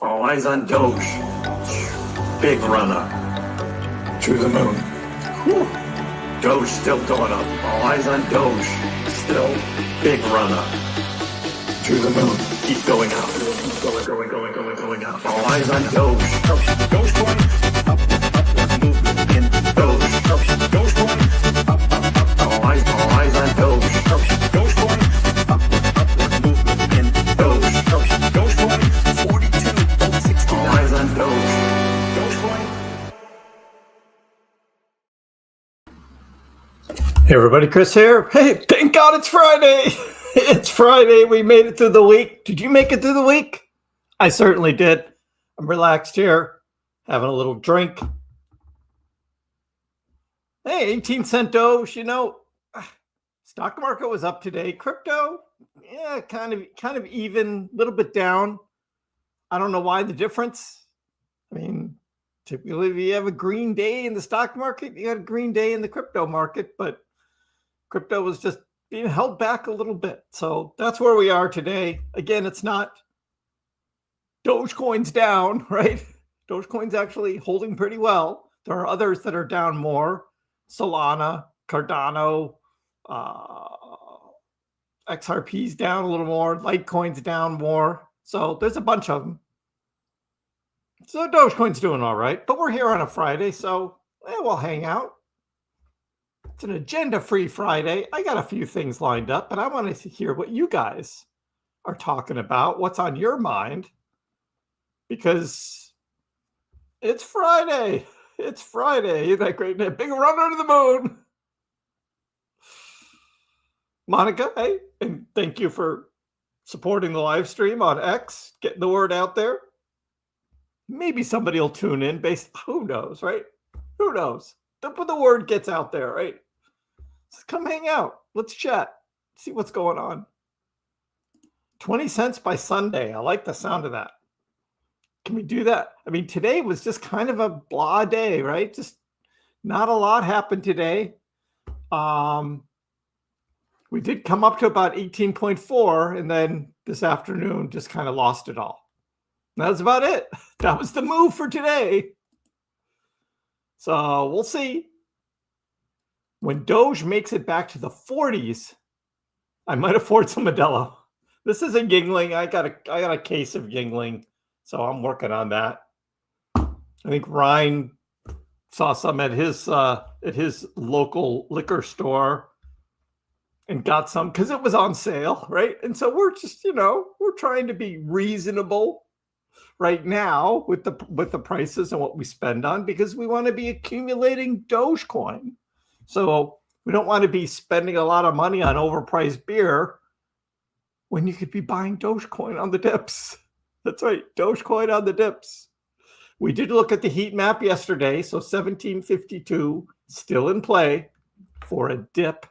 All eyes on Doge. Big runner. To the moon. Whew. Doge still going up. All eyes on Doge. Still big runner. To the moon. Keep going up. Going up. All eyes on Doge. Dogecoin. Upward movement in Doge. Dogecoin. Up. All eyes on Doge. Dogecoin. Upward movement in Doge. Dogecoin. 42.69. All eyes on Doge. Hey everybody, Kriss here. Hey, thank God it's Friday. It's Friday. We made it through the week. Did you make it through the week? I certainly did. I'm relaxed here, having a little drink. Hey, 18-cent Doge, stock market was up today. Crypto, yeah, kind of even, a little bit down. I don't know why the difference. I mean, typically if you have a green day in the stock market, you got a green day in the crypto market, but crypto was just being held back a little bit. So that's where we are today. Again, it's not Dogecoin's down, right? Dogecoin's actually holding pretty well. There are others that are down more. Solana, Cardano, XRP's down a little more. Litecoin's down more. So there's a bunch of them. So Dogecoin's doing all right. But we're here on a Friday, so we'll hang out. It's an agenda-free Friday. I got a few things lined up, but I want to hear what you guys are talking about. What's on your mind? Because it's Friday. It's Friday. Isn't that great? Big runner to the moon. Monica, hey, and thank you for supporting the live stream on X, getting the word out there. Maybe somebody will tune in who knows, right? Who knows? But the word gets out there, right? Just come hang out. Let's chat. See what's going on. 20 cents by Sunday. I like the sound of that. Can we do that? I mean, today was just kind of a blah day, right? Just not a lot happened today. We did come up to about 18.4, and then this afternoon just kind of lost it all. That was about it. That was the move for today. So we'll see. When Doge makes it back to the 40s, I might afford some Modelo. This is a Yingling. I got a case of Yingling, so I'm working on that. I think Ryan saw some at his local liquor store and got some because it was on sale, right? And so we're just, we're trying to be reasonable right now with the prices and what we spend on, because we want to be accumulating Dogecoin. So we don't want to be spending a lot of money on overpriced beer when you could be buying Dogecoin on the dips. That's right, Dogecoin on the dips. We did look at the heat map yesterday, so 1752 still in play for a dip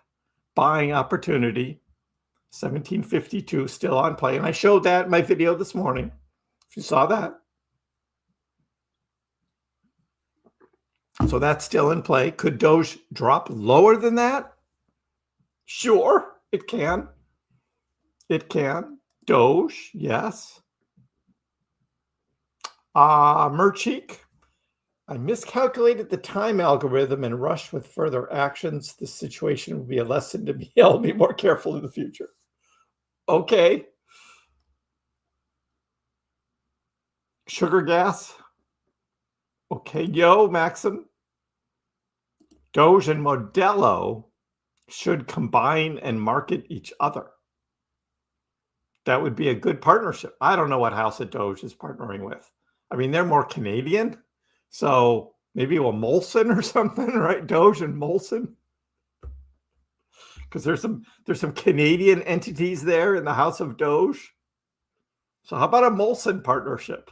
buying opportunity. 1752 still on play, and I showed that in my video this morning. If you saw that. So that's still in play. Could Doge drop lower than that? Sure, it can. It can. Doge, yes. Merchik, I miscalculated the time algorithm and rushed with further actions. This situation will be a lesson to me. I'll be more careful in the future. Okay. Sugar gas. Okay, Maxim. Doge and Modelo should combine and market each other. That would be a good partnership. I don't know what house at Doge is partnering with. I mean, they're more Canadian, so maybe a Molson or something, right? Doge and Molson, because there's some Canadian entities there in the house of Doge. So how about a Molson partnership?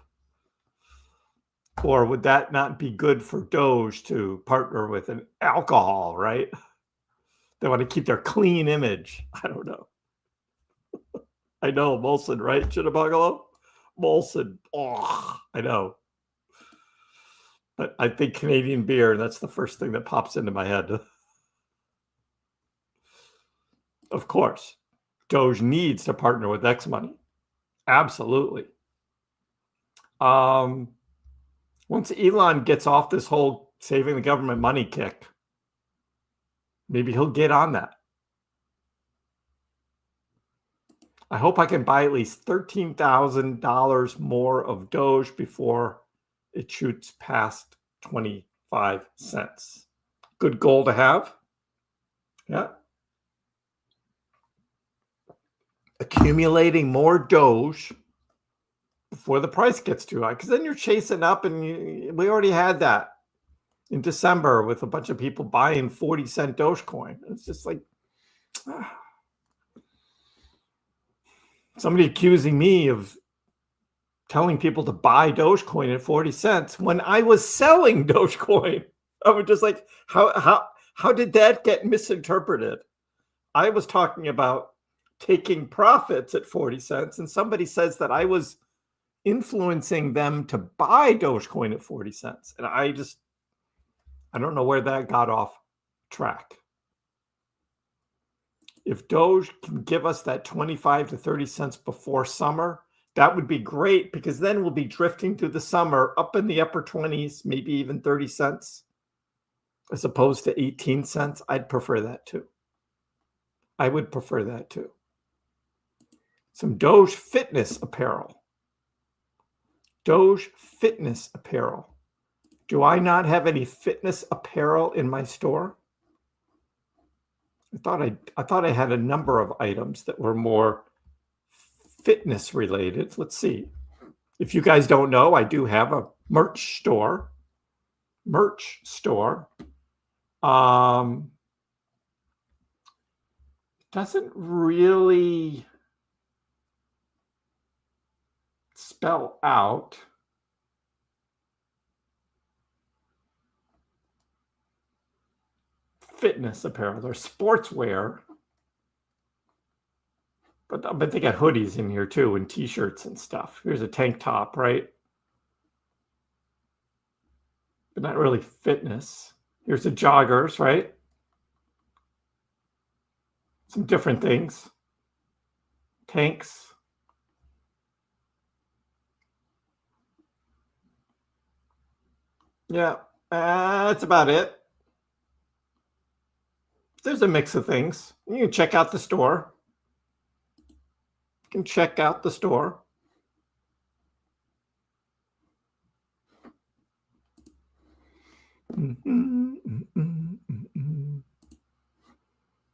Or would that not be good for Doge to partner with an alcohol, right? They want to keep their clean image. I don't know. I know, Molson, right? Chittagalo? Molson. Oh, I know. But I think Canadian beer, that's the first thing that pops into my head. Of course, Doge needs to partner with X Money. Absolutely. Once Elon gets off this whole saving the government money kick, maybe he'll get on that. I hope I can buy at least $13,000 more of Doge before it shoots past 25 cents. Good goal to have. Yeah. Accumulating more Doge before the price gets too high, because then you're chasing up, and we already had that in December with a bunch of people buying 40-cent Dogecoin. It's just like somebody accusing me of telling people to buy Dogecoin at 40 cents when I was selling Dogecoin. I was just like, how did that get misinterpreted? I was talking about taking profits at 40 cents, and somebody says that I was influencing them to buy Dogecoin at 40 cents. And I don't know where that got off track. If Doge can give us that 25 to 30 cents before summer, that would be great, because then we'll be drifting through the summer up in the upper 20s, maybe even 30 cents, as opposed to 18 cents. I'd prefer that too. I would prefer that too. Some Doge fitness apparel. Doge fitness apparel. Do I not have any fitness apparel in my store? I thought I had a number of items that were more fitness related. Let's see. If you guys don't know, I do have a merch store. Doesn't really spell out fitness apparel or sportswear, but they got hoodies in here too, and t-shirts and stuff. Here's a tank top, right? But not really fitness. Here's the joggers, right? Some different things. Tanks. Yeah, that's about it. There's a mix of things. You can check out the store. You can check out the store.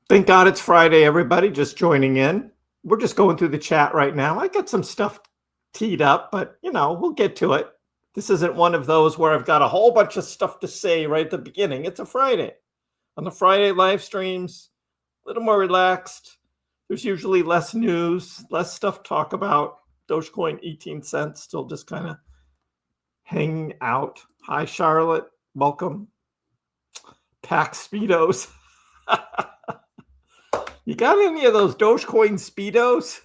Thank God it's Friday, everybody. Just joining in. We're just going through the chat right now. I got some stuff teed up, but we'll get to it. This isn't one of those where I've got a whole bunch of stuff to say right at the beginning. It's a Friday. On the Friday live streams, a little more relaxed. There's usually less news, less stuff to talk about. Dogecoin, 18 cents, still just kind of hanging out. Hi, Charlotte. Welcome. Pack Speedos. You got any of those Dogecoin Speedos?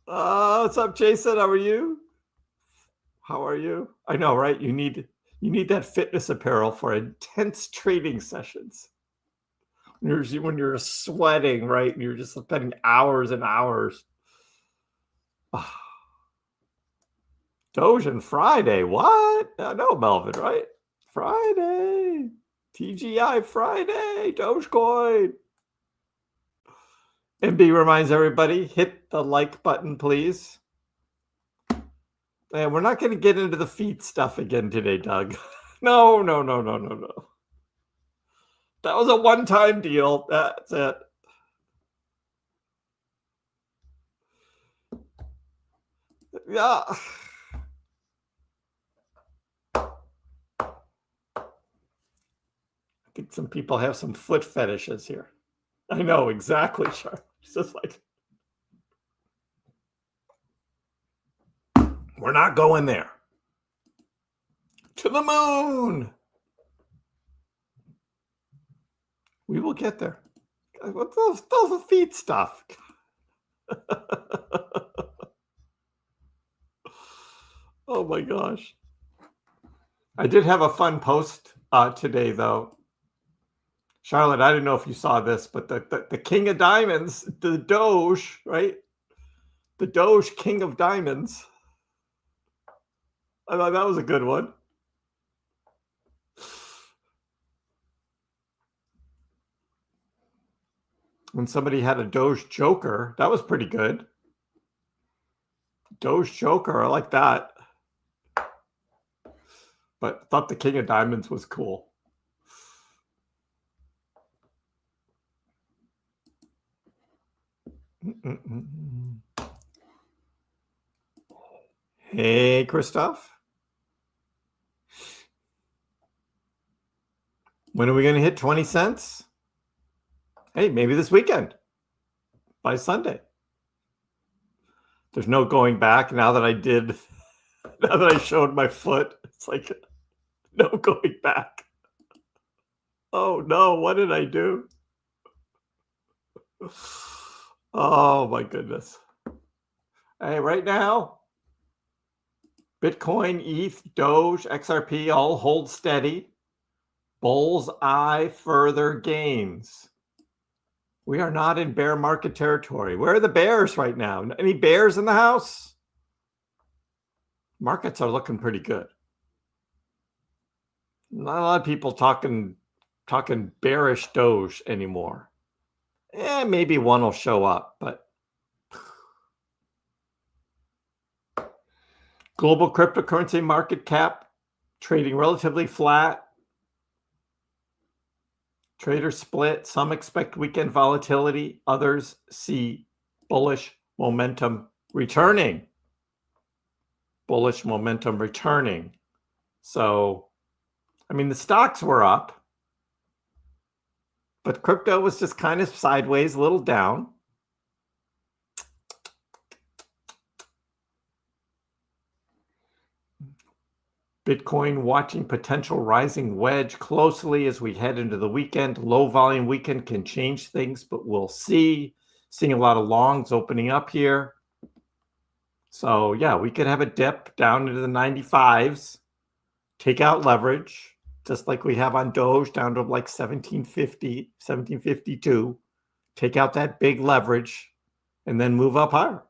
What's up, Jason? How are you? How are you? I know, right? You need that fitness apparel for intense trading sessions. When you're sweating, right? And you're just spending hours and hours. Doge and Friday. What? I know, Melvin, right? Friday. TGI Friday. Dogecoin. MB reminds everybody, hit the like button, please. And we're not going to get into the feet stuff again today, Doug. No. That was a one-time deal. That's it. Yeah. I think some people have some foot fetishes here. I know, exactly, Charlie. It's just like, we're not going there. To the moon. We will get there. What's those feet stuff? Oh my gosh. I did have a fun post today, though. Charlotte, I don't know if you saw this, but the king of diamonds, the Doge, right? The Doge king of diamonds. I thought that was a good one. When somebody had a Doge Joker, that was pretty good. Doge Joker, I like that. But I thought the king of diamonds was cool. Hey, Christoph. When are we going to hit 20 cents? Hey, maybe this weekend. By Sunday. There's no going back now that I did. Now that I showed my foot, it's like no going back. Oh no, what did I do? Oh my goodness. Hey, right now, Bitcoin, ETH, Doge, XRP all hold steady. Bullseye further gains. We are not in bear market territory. Where are the bears right now? Any bears in the house? Markets are looking pretty good. Not a lot of people talking bearish Doge anymore. Maybe one will show up, but global cryptocurrency market cap trading relatively flat. Traders split. Some expect weekend volatility. Others see bullish momentum returning. Bullish momentum returning. So, I mean, the stocks were up, but crypto was just kind of sideways, a little down. Bitcoin watching potential rising wedge closely as we head into the weekend. Low volume weekend can change things, but we'll see. Seeing a lot of longs opening up here. So yeah, we could have a dip down into the 95s. Take out leverage, just like we have on Doge, down to like 1750, 1752. Take out that big leverage and then move up higher.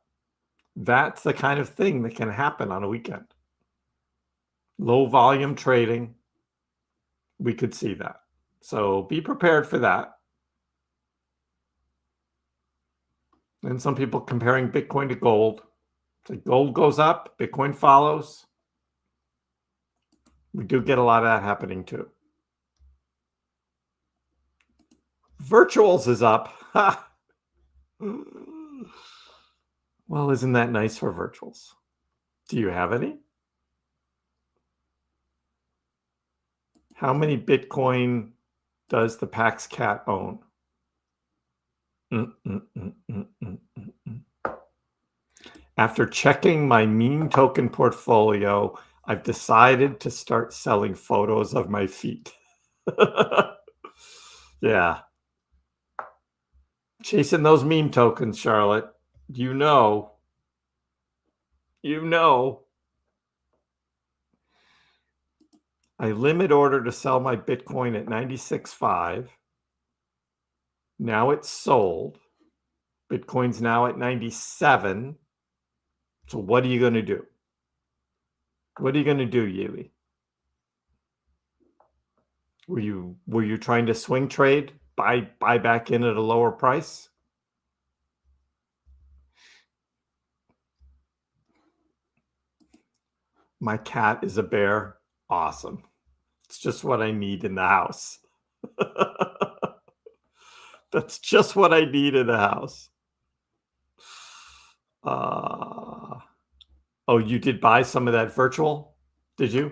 That's the kind of thing that can happen on a weekend. Low volume trading, we could see that. So be prepared for that. And some people comparing Bitcoin to gold. So gold goes up, Bitcoin follows. We do get a lot of that happening too. Virtuals is up. Well, isn't that nice for virtuals? Do you have any? How many Bitcoin does the Pax cat own? After checking my meme token portfolio, I've decided to start selling photos of my feet. Yeah. Chasing those meme tokens, Charlotte. You know. I limit order to sell my Bitcoin at 96.5. Now it's sold. Bitcoin's now at 97. So what are you going to do? What are you going to do, Yuli? Were you trying to swing trade, buy back in at a lower price? My cat is a bear. Awesome. It's just what I need in the house. That's just what I need in the house. Oh, you did buy some of that virtual? Did you?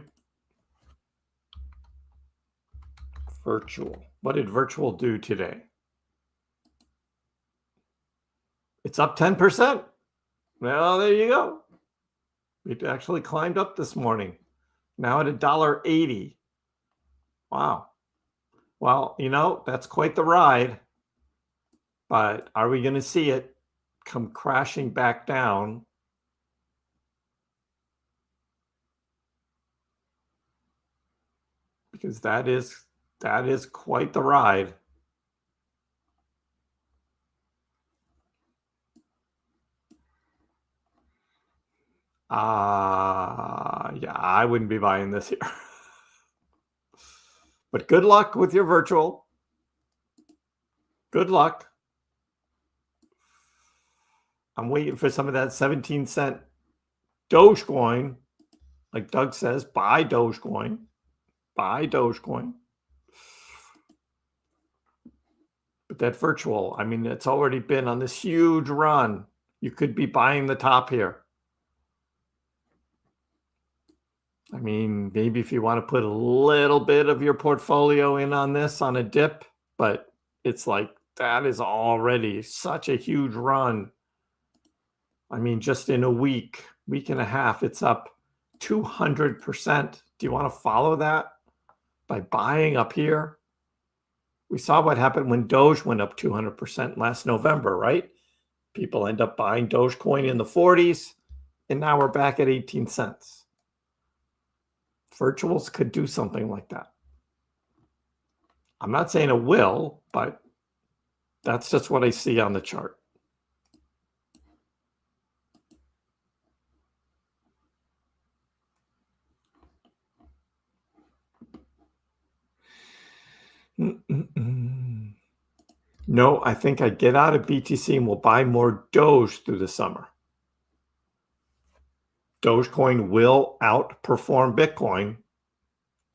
Virtual. What did virtual do today? It's up 10%. Well, there you go. It actually climbed up this morning. Now at $1.80. Wow. Well, that's quite the ride. But are we going to see it come crashing back down? Because that is quite the ride. Yeah, I wouldn't be buying this here. But good luck with your virtual. Good luck. I'm waiting for some of that 17-cent Dogecoin. Like Doug says, buy Dogecoin. Buy Dogecoin. But that virtual, I mean, it's already been on this huge run. You could be buying the top here. I mean, maybe if you want to put a little bit of your portfolio in on this on a dip, but it's like that is already such a huge run. I mean, just in a week and a half, it's up 200%. Do you want to follow that by buying up here? We saw what happened when Doge went up 200% last November, right? People end up buying Dogecoin in the 40s, and now we're back at 18 cents. Virtuals could do something like that. I'm not saying it will, but that's just what I see on the chart. No, I think I get out of BTC and will buy more Doge through the summer. Dogecoin will outperform Bitcoin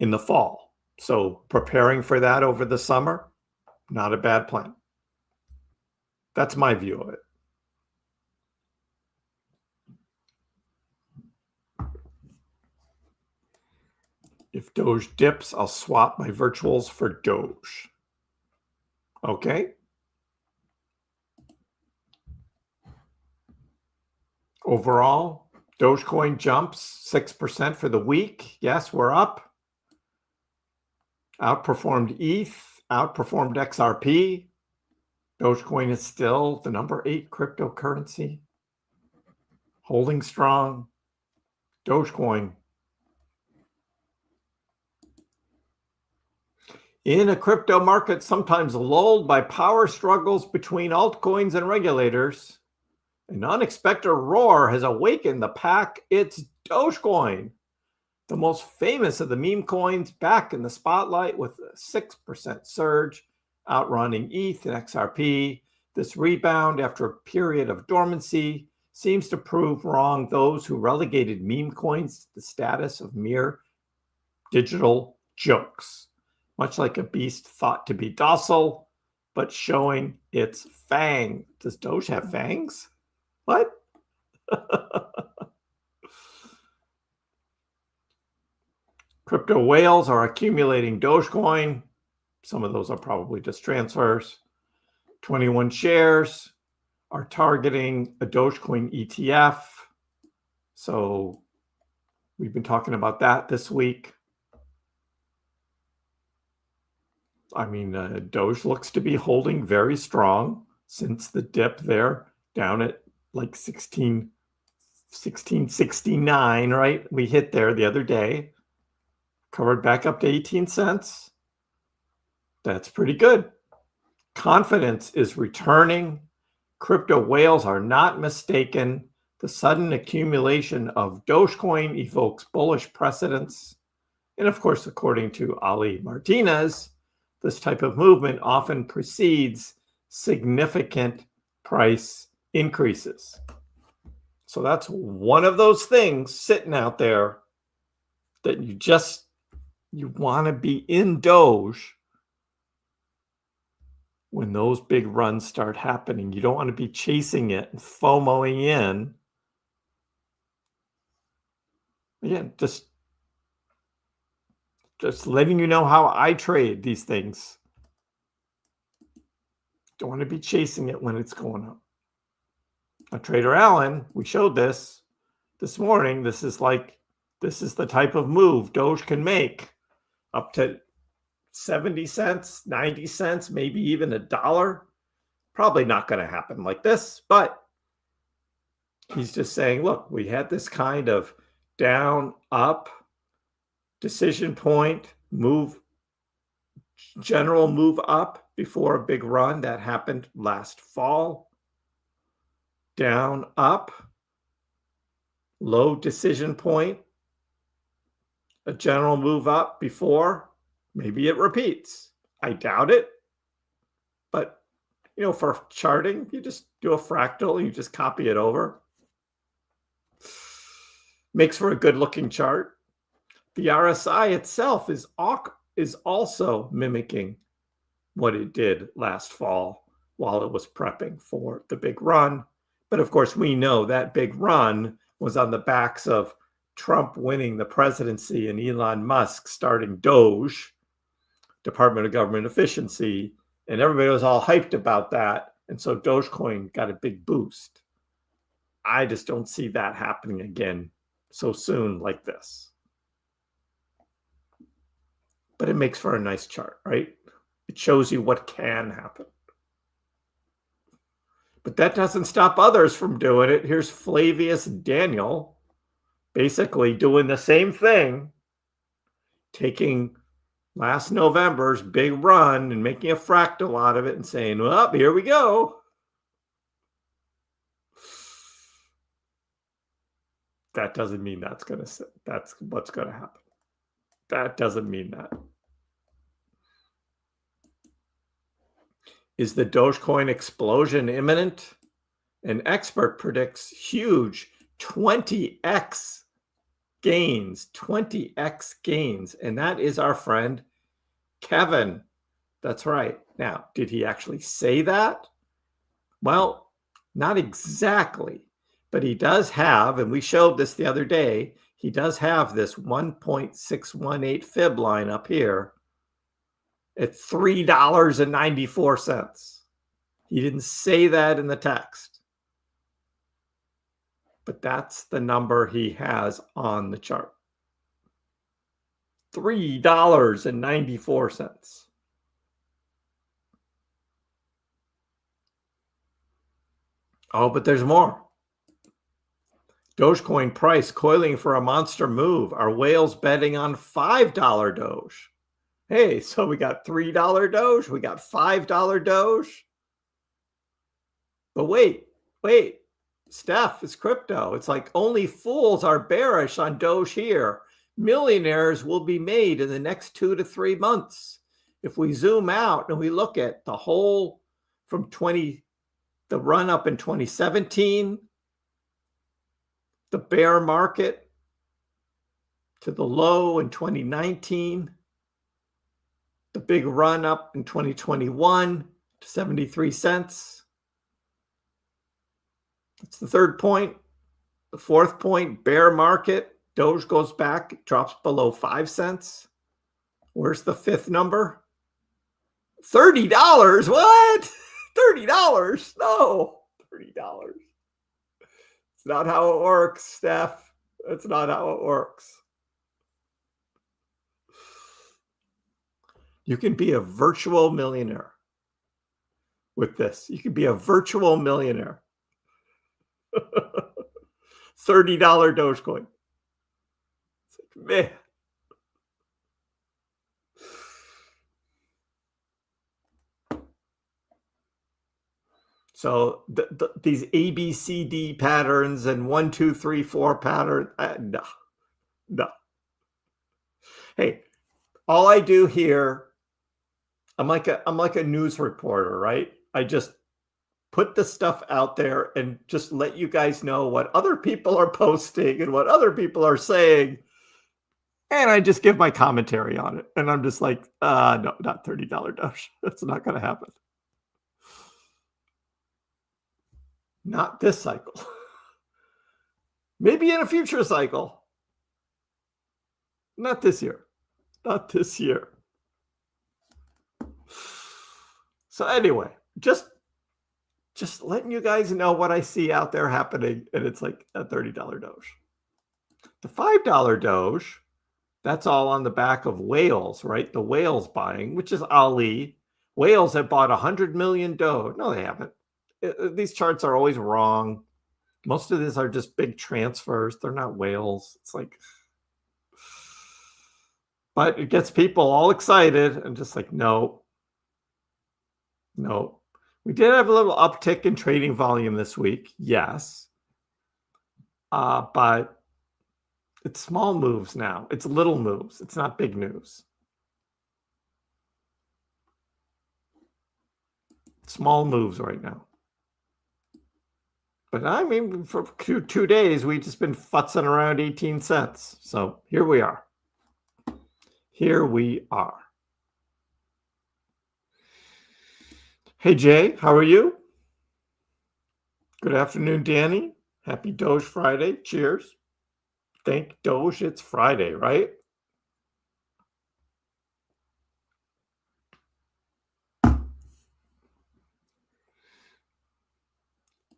in the fall. So preparing for that over the summer, not a bad plan. That's my view of it. If Doge dips, I'll swap my virtuals for Doge. Okay. Overall, Dogecoin jumps 6% for the week. Yes, we're up. Outperformed ETH, outperformed XRP. Dogecoin is still the number 8 cryptocurrency. Holding strong. Dogecoin. In a crypto market sometimes lulled by power struggles between altcoins and regulators, an unexpected roar has awakened the pack. It's Dogecoin, the most famous of the meme coins, back in the spotlight with a 6% surge, outrunning ETH and XRP. This rebound after a period of dormancy seems to prove wrong those who relegated meme coins to the status of mere digital jokes, much like a beast thought to be docile, but showing its fang. Does Doge have fangs? What? Crypto whales are accumulating Dogecoin. Some of those are probably just transfers. 21 shares are targeting a Dogecoin ETF. So we've been talking about that this week. I mean, Doge looks to be holding very strong since the dip there down at like 1669, right? We hit there the other day, covered back up to 18 cents. That's pretty good. Confidence is returning. Crypto whales are not mistaken. The sudden accumulation of Dogecoin evokes bullish precedents. And of course, according to Ali Martinez, this type of movement often precedes significant price increases. So that's one of those things sitting out there that you want to be in Doge when those big runs start happening. You don't want to be chasing it and FOMOing in. Again, just letting you know how I trade these things. Don't want to be chasing it when it's going up. Now, Trader Allen, we showed this morning. This is the type of move Doge can make up to 70 cents, 90 cents, maybe even $1. Probably not going to happen like this, but he's just saying, look, we had this kind of down, up, decision point, move, general move up before a big run that happened last fall. Down, up, low decision point, a general move up before, maybe it repeats. I doubt it. But, for charting, you just do a fractal, you just copy it over. Makes for a good looking chart. The RSI itself is also mimicking what it did last fall while it was prepping for the big run. But of course, we know that big run was on the backs of Trump winning the presidency and Elon Musk starting Doge, Department of Government Efficiency, and everybody was all hyped about that. And so Dogecoin got a big boost. I just don't see that happening again so soon like this. But it makes for a nice chart, right? It shows you what can happen. But that doesn't stop others from doing it. Here's Flavius Daniel basically doing the same thing, taking last November's big run and making a fractal out of it and saying, well, here we go. That doesn't mean that's what's going to happen. That doesn't mean that. Is the Dogecoin explosion imminent? An expert predicts huge 20x gains, 20x gains. And that is our friend Kevin. That's right. Now, did he actually say that? Well, not exactly, but he does have, and we showed this the other day, he does have this 1.618 fib line up here at $3.94. He didn't say that in the text, but that's the number he has on the chart. $3.94. Oh, but there's more. Dogecoin price coiling for a monster move. Are whales betting on $5 Doge? Hey, so we got $3 Doge, we got $5 Doge. But wait, Steph, it's crypto. It's like only fools are bearish on Doge here. Millionaires will be made in the next 2 to 3 months. If we zoom out and we look at the whole from the run up in 2017, the bear market to the low in 2019, the big run up in 2021 to 73 cents. That's the third point. The fourth point, bear market. Doge goes back, drops below 5 cents. Where's the fifth number? $30. What? $30? No, $30. It's not how it works, Steph. That's not how it works. You can be a virtual millionaire with this. You can be a virtual millionaire. $30 Dogecoin. It's like, man. So these ABCD patterns and 1, 2, 3, 4 pattern, no. Hey, all I do here, I'm like a news reporter, right? I just put the stuff out there and just let you guys know what other people are posting and what other people are saying. And I just give my commentary on it. And I'm just like, no, not $30 Doge. That's not going to happen. Not this cycle. Maybe in a future cycle. Not this year. Not this year. So anyway, just letting you guys know what I see out there happening. And it's like a $30 Doge. The $5 Doge, that's all on the back of whales, right? The whales buying, which is Ali. Whales have bought 100 million Doge. No, they haven't. These charts are always wrong. Most of these are just big transfers. They're not whales. It's like, but it gets people all excited and just like, no. We did have a little uptick in trading volume this week. Yes. But it's small moves now. It's little moves. It's not big news. Small moves right now. But I mean, for 2 days, we've just been futzing around 18 cents. So here we are. Here we are. Hey, Jay, how are you? Good afternoon, Danny. Happy Doge Friday. Cheers. Thank Doge it's Friday, right?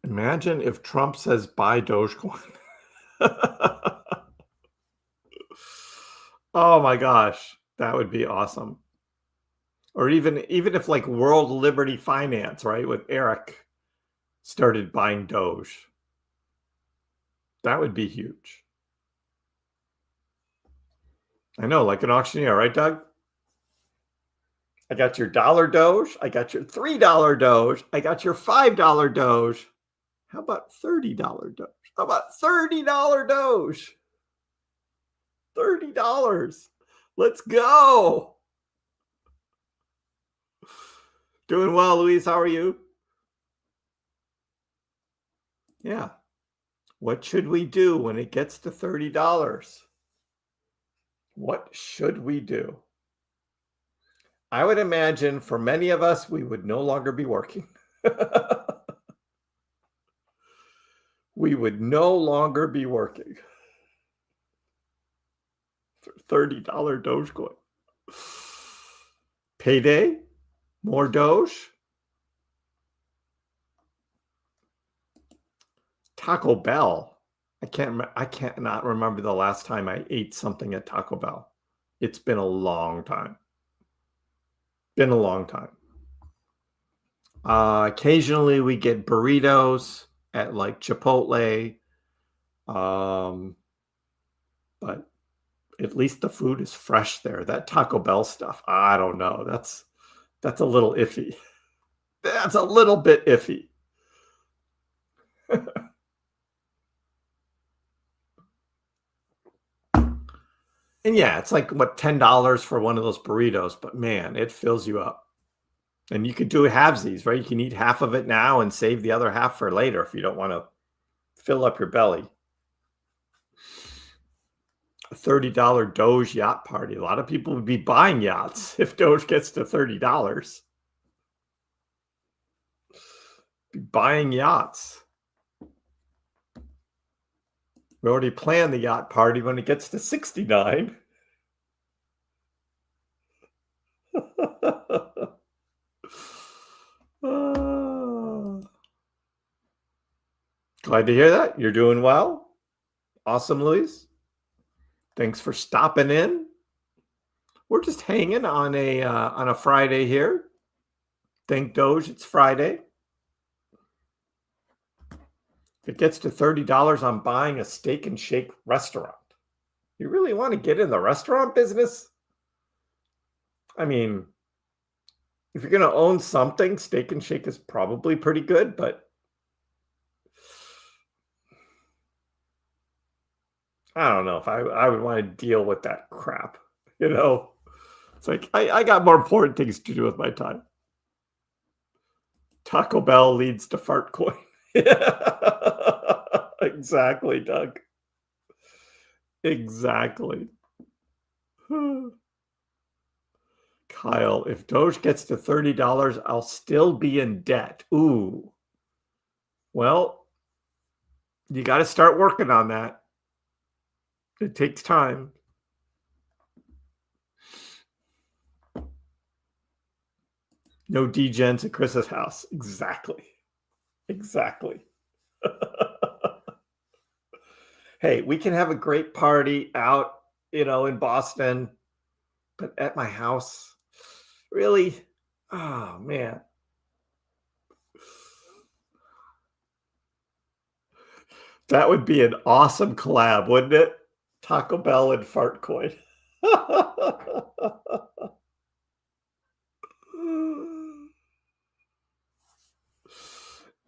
Imagine if Trump says buy Dogecoin. Oh my gosh, that would be awesome. Or even if like World Liberty Finance, right, with Eric started buying Doge. That would be huge. I know, like an auctioneer, right, Doug? I got your $1 Doge. I got your $3 Doge. I got your $5 Doge. How about $30 Doge? How about $30 Doge? $30. Let's go. Doing well, Louise. How are you? Yeah. What should we do when it gets to $30? What should we do? I would imagine for many of us, we would no longer be working. We would no longer be working. For $30 Dogecoin. Payday? More Doge? Taco Bell. I cannot remember the last time I ate something at Taco Bell. It's been a long time. Been a long time. Occasionally we get burritos at like Chipotle. But at least the food is fresh there. That Taco Bell stuff, I don't know. That's a little iffy. That's a little bit iffy. And yeah, it's like what, $10 for one of those burritos, but man, it fills you up. And you could do halvesies, right? You can eat half of it now and save the other half for later if you don't want to fill up your belly. A $30 Doge yacht party. A lot of people would be buying yachts if Doge gets to $30. Be buying yachts. We already planned the yacht party when it gets to 69. Glad to hear that. You're doing well. Awesome, Luis. Thanks for stopping in. We're just hanging on a Friday here. Thank Doge, it's Friday. If it gets to $30, I'm buying a steak and shake restaurant. You really want to get in the restaurant business? I mean, if you're going to own something, steak and shake is probably pretty good, but I don't know if I would want to deal with that crap. You know, it's like I got more important things to do with my time. Taco Bell leads to fart coin. Exactly, Doug. Exactly. Kyle, if Doge gets to $30, I'll still be in debt. Ooh. Well, you got to start working on that. It takes time. No degens at Chris's house. Exactly. Exactly. Hey, we can have a great party out, in Boston, but at my house, really? Oh, man. That would be an awesome collab, wouldn't it? Taco Bell and Fartcoin.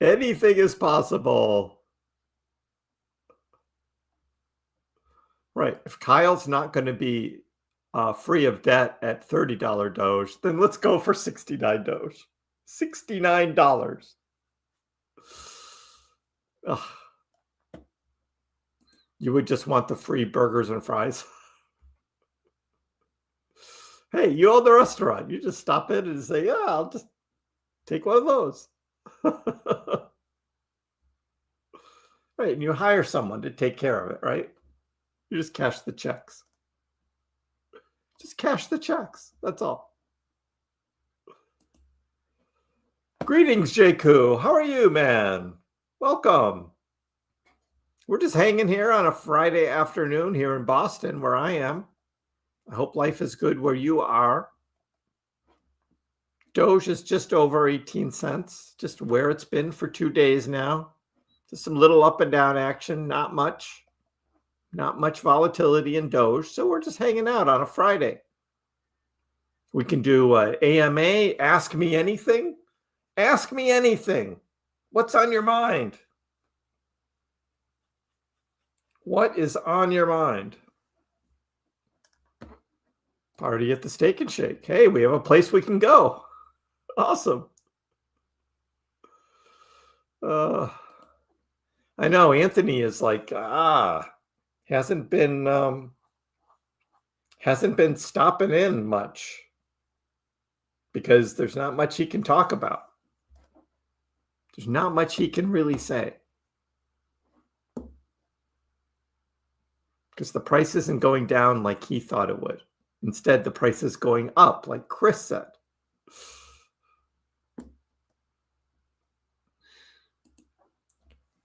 Anything is possible. Right. If Kyle's not going to be free of debt at $30 Doge, then let's go for 69 Doge. $69. Ugh. You would just want the free burgers and fries. Hey, you own the restaurant. You just stop in and say, yeah, I'll just take one of those. Right. And you hire someone to take care of it, right? You just cash the checks. Just cash the checks. That's all. Greetings, Jaku. How are you, man? Welcome. We're just hanging here on a Friday afternoon here in Boston, where I am. I hope life is good where you are. Doge is just over 18 cents, just where it's been for 2 days now. Just some little up and down action, not much volatility in Doge. So we're just hanging out on a Friday. We can do AMA, ask me anything. Ask me anything. What's on your mind? What is on your mind? Party at the Steak and Shake. Hey, we have a place we can go. Awesome. I know Anthony is like, hasn't been stopping in much because there's not much he can talk about. There's not much he can really say because the price isn't going down like he thought it would. Instead, the price is going up, like Kriss said.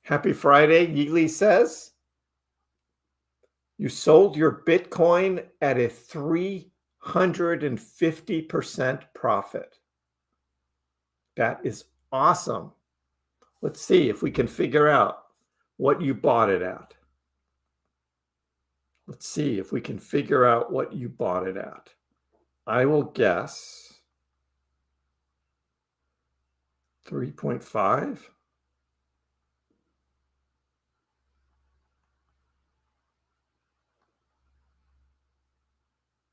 Happy Friday, Yealy says. You sold your Bitcoin at a 350% profit. That is awesome. Let's see if we can figure out what you bought it at. Let's see if we can figure out what you bought it at. I will guess 3.5.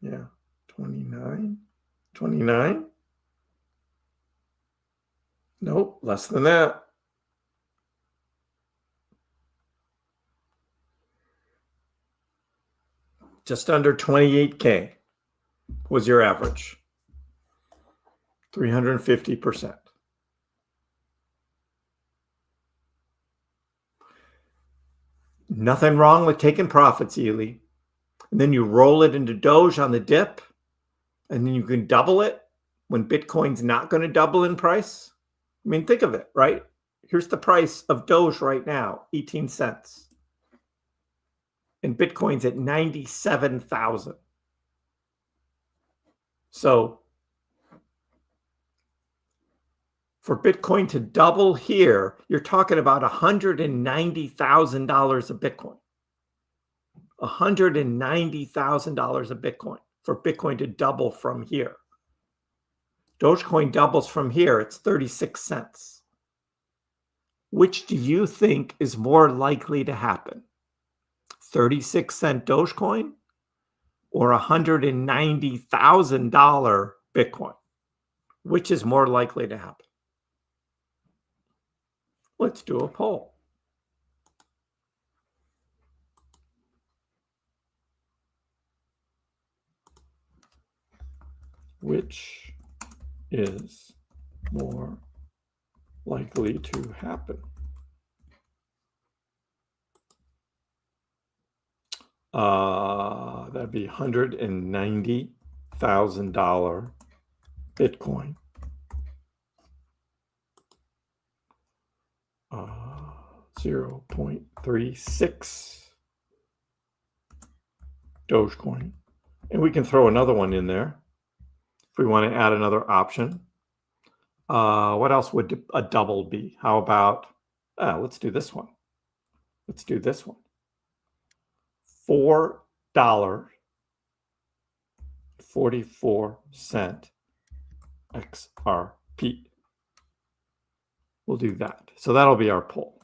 Yeah, 29. 29? Nope, less than that. Just under 28K was your average. 350%. Nothing wrong with taking profits, Ely. And then you roll it into Doge on the dip, and then you can double it when Bitcoin's not going to double in price. I mean, think of it, right? Here's the price of Doge right now, 18 cents. And Bitcoin's at 97,000. So for Bitcoin to double here, you're talking about $190,000 of Bitcoin. $190,000 of Bitcoin for Bitcoin to double from here. Dogecoin doubles from here, it's 36 cents. Which do you think is more likely to happen? 36-cent Dogecoin or $190,000 Bitcoin? Which is more likely to happen? Let's do a poll. Which is more likely to happen? That'd be $190,000 Bitcoin. 0.36 Dogecoin. And we can throw another one in there if we want to add another option. What else would a double be? How about, let's do this one. Let's do this one. $4.44 XRP. We'll do that. So that'll be our poll.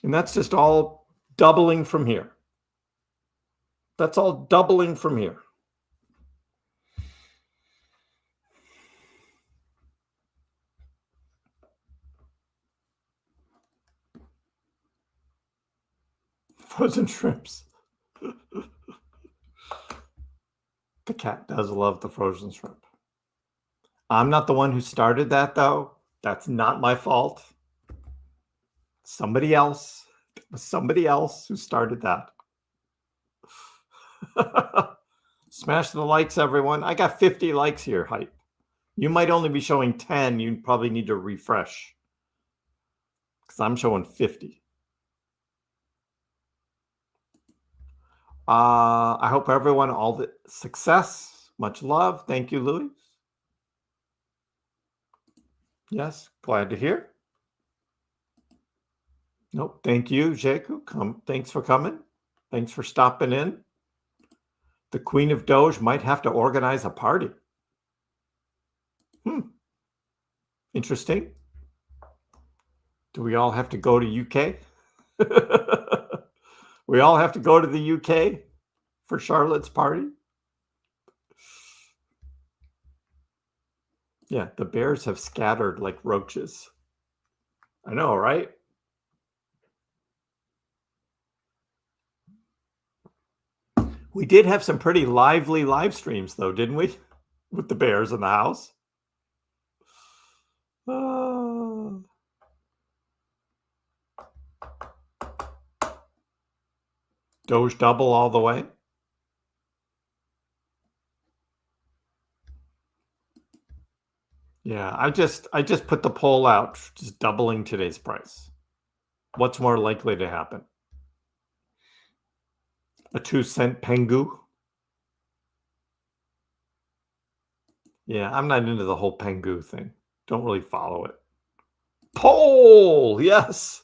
And that's just all doubling from here. That's all doubling from here. Frozen shrimps. The cat does love the frozen shrimp. I'm not the one who started that, though. That's not my fault. Somebody else. It was somebody else who started that. Smash the likes, everyone. I got 50 likes here, Hype. You might only be showing 10. You probably need to refresh because I'm showing 50. I hope everyone all the success. Much love. Thank you, Louis. Yes, glad to hear. Nope. Thank you, Jeku. Thanks for coming. Thanks for stopping in. The Queen of Doge might have to organize a party. Interesting. Do we all have to go to UK? We all have to go to the UK for Charlotte's party? Yeah, the bears have scattered like roaches. I know, right? We did have some pretty lively live streams, though, didn't we? With the bears in the house. Doge double all the way. Yeah, I just put the poll out, just doubling today's price. What's more likely to happen? A 2-cent Pengu? Yeah, I'm not into the whole Pengu thing. Don't really follow it. Poll! Yes!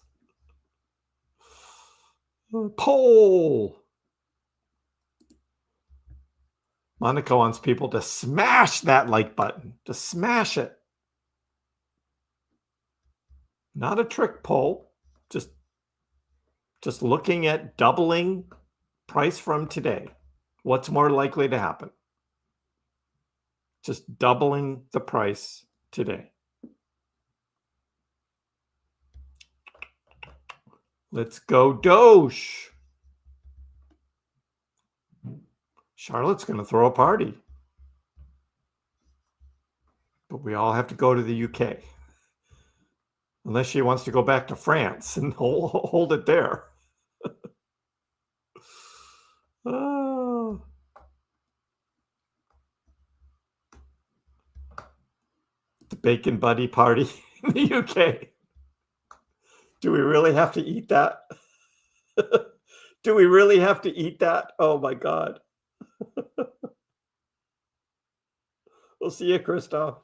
Poll! Monica wants people to smash that like button. To smash it. Not a trick poll. Just looking at doubling price from today. What's more likely to happen? Just doubling the price today. Let's go Doge. Charlotte's going to throw a party. But we all have to go to the UK. Unless she wants to go back to France and hold it there. Oh. The Bacon Buddy party in the UK. Do we really have to eat that? Do we really have to eat that? Oh my God. We'll see you, Christoph.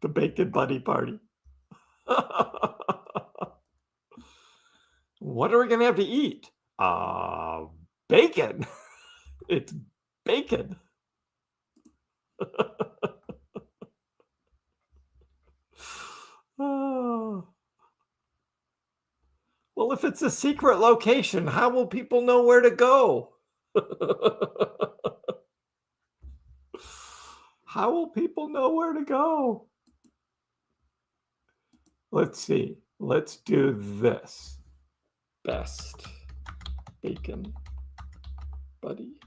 The Bacon Buddy party. What are we going to have to eat? Bacon. It's bacon. Oh. Well, if it's a secret location, how will people know where to go? How will people know where to go? Let's see. Let's do this. Best Bacon Buddy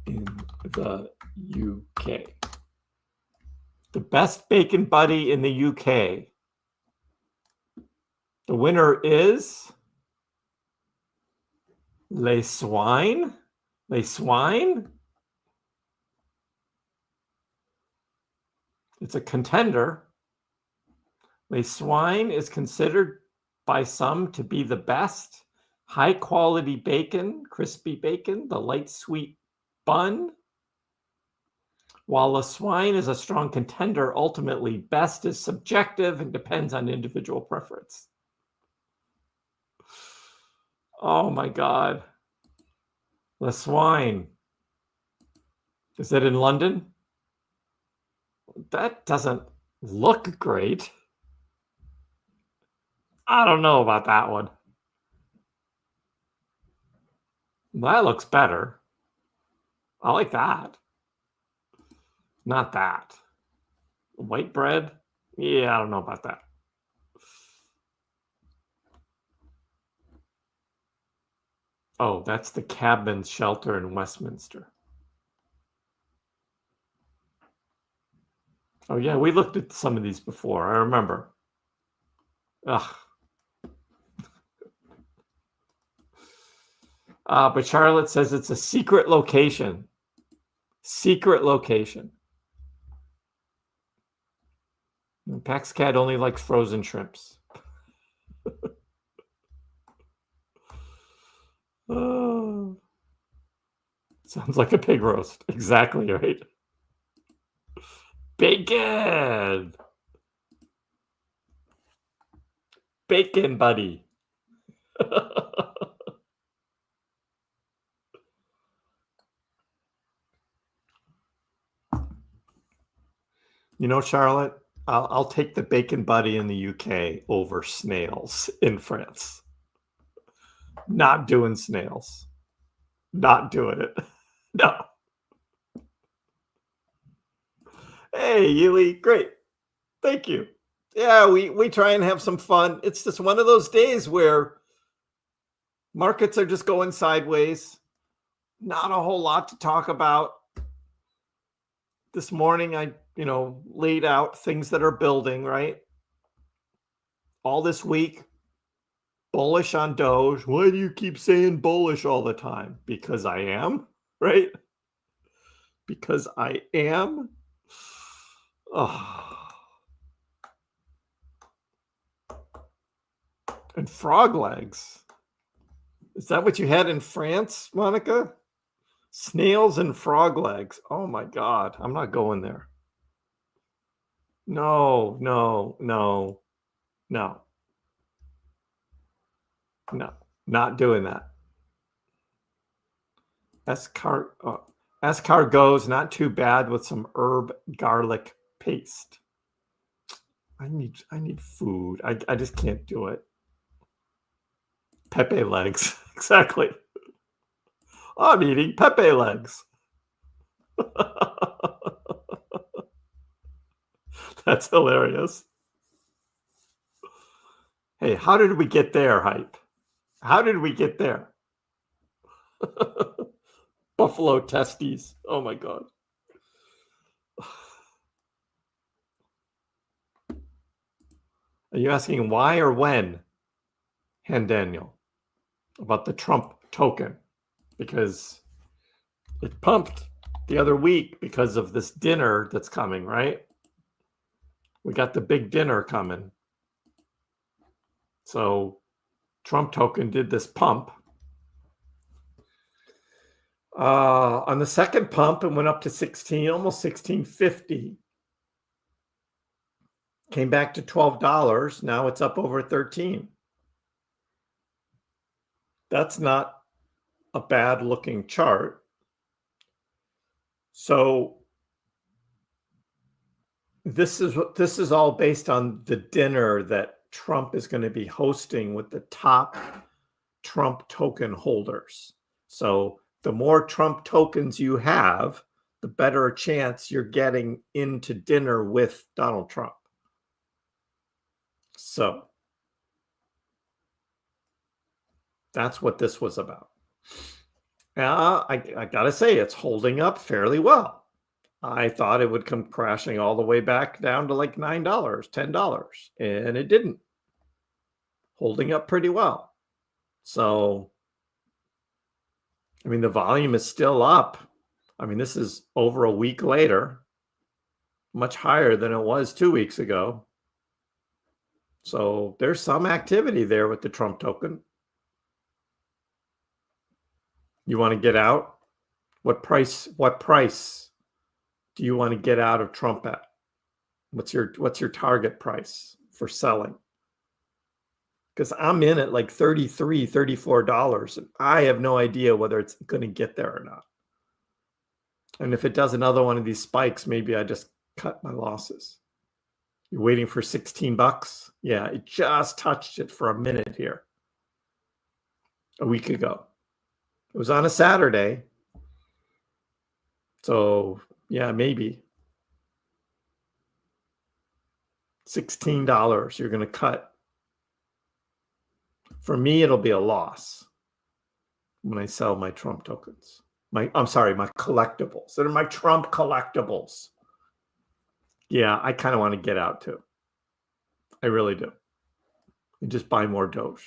in the UK. The best Bacon Buddy in the UK. The winner is Les Swine. Les Swine. It's a contender. Les Swine is considered by some to be the best. High quality bacon, crispy bacon, the light sweet bun. While Le Swine is a strong contender, ultimately best is subjective and depends on individual preference. Oh my God. Le Swine. Is it in London? That doesn't look great. I don't know about that one. That looks better. I like that. Not that. White bread? Yeah, I don't know about that. Oh, that's the Cabman's Shelter in Westminster. Oh, yeah, we looked at some of these before. I remember. Ugh. But Charlotte says it's a secret location. Secret location. And PaxCat only likes frozen shrimps. Oh. Sounds like a pig roast. Exactly right. Bacon. Bacon, buddy. You know, Charlotte, I'll take the bacon buddy in the UK over snails in France. Not doing snails. Not doing it. No. Hey, Yuli, great. Thank you. Yeah, we try and have some fun. It's just one of those days where markets are just going sideways. Not a whole lot to talk about. This morning I, laid out things that are building, right? All this week, bullish on Doge. Why do you keep saying bullish all the time? Because I am, right? Because I am. Oh. And frog legs. Is that what you had in France, Monica? Snails and frog legs. Oh my God. I'm not going there. No. Not doing that. Escargot's not too bad with some herb garlic paste. I need food. I just can't do it. Pepe legs. Exactly. I'm eating Pepe legs. That's hilarious. Hey, how did we get there, hype? How did we get there? Buffalo testes. Oh my God. Are you asking why or when, Hen Daniel, about the Trump token? Because it pumped the other week because of this dinner that's coming, right? We got the big dinner coming. So Trump token did this pump. On the second pump, it went up to 16, almost 16.50. Came back to $12. Now it's up over 13. That's not a bad looking chart. So this is all based on the dinner that Trump is going to be hosting with the top Trump token holders. So the more Trump tokens you have, the better a chance you're getting into dinner with Donald Trump. So that's what this was about. I gotta say, it's holding up fairly well. I thought it would come crashing all the way back down to like $9, $10, and it didn't. Holding up pretty well. So, I mean, the volume is still up. I mean, this is over a week later, much higher than it was 2 weeks ago. So there's some activity there with the Trump token. You want to get out? What price do you want to get out of Trump at? What's your target price for selling? Because I'm in at like $33, $34, and I have no idea whether it's going to get there or not. And if it does another one of these spikes, maybe I just cut my losses. You're waiting for 16 bucks? Yeah, it just touched it for a minute here. A week ago. It was on a Saturday. So, yeah, maybe. $16 you're going to cut. For me, it'll be a loss when I sell my Trump tokens. I'm sorry, my collectibles. They're my Trump collectibles. Yeah, I kind of want to get out too. I really do. And just buy more Doge.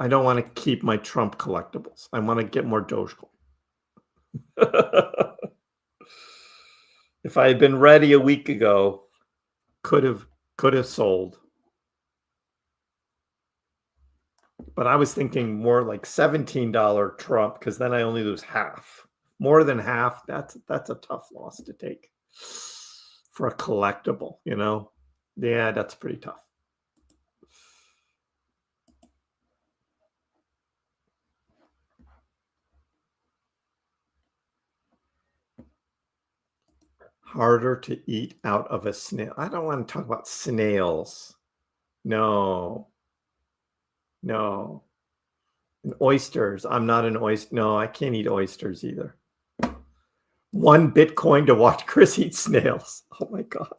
I don't want to keep my Trump collectibles. I want to get more Dogecoin. If I had been ready a week ago, could have sold. But I was thinking more like $17 Trump, because then I only lose half. More than half, that's a tough loss to take for a collectible, you know? Yeah, that's pretty tough. Harder to eat out of a snail. I don't want to talk about snails. No. No. And oysters. I'm not an oyster. No, I can't eat oysters either. 1 Bitcoin to watch Kriss eat snails. Oh my God.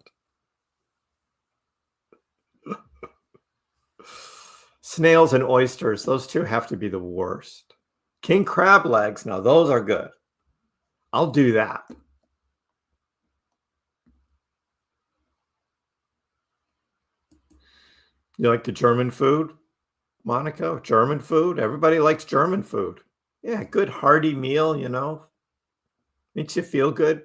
Snails and oysters, those two have to be the worst. King crab legs, now those are good. I'll do that. You like the German food, Monaco? German food? Everybody likes German food. Yeah, good hearty meal, you know. Makes you feel good.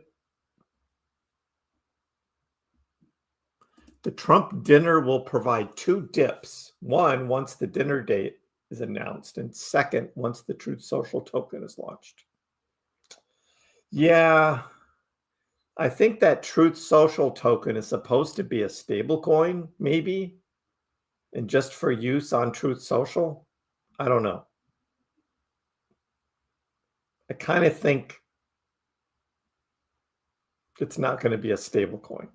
The Trump dinner will provide 2 dips. One, once the dinner date is announced, and second, once the Truth Social token is launched. Yeah, I think that Truth Social token is supposed to be a stable coin, maybe, and just for use on Truth Social. I don't know. I kind of think it's not going to be a stable coin.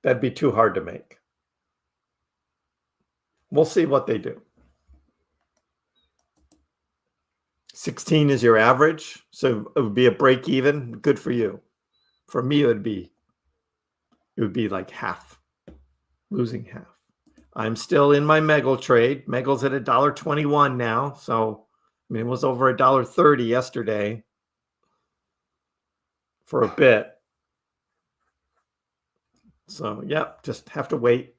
That'd be too hard to make. We'll see what they do. 16 is your average, so it would be a break even. Good for you. For me, it would be like half, losing half. I'm still in my Megal trade. Megal's at $1.21 now, so I mean it was over $1.30 yesterday for a bit. So yeah, just have to wait.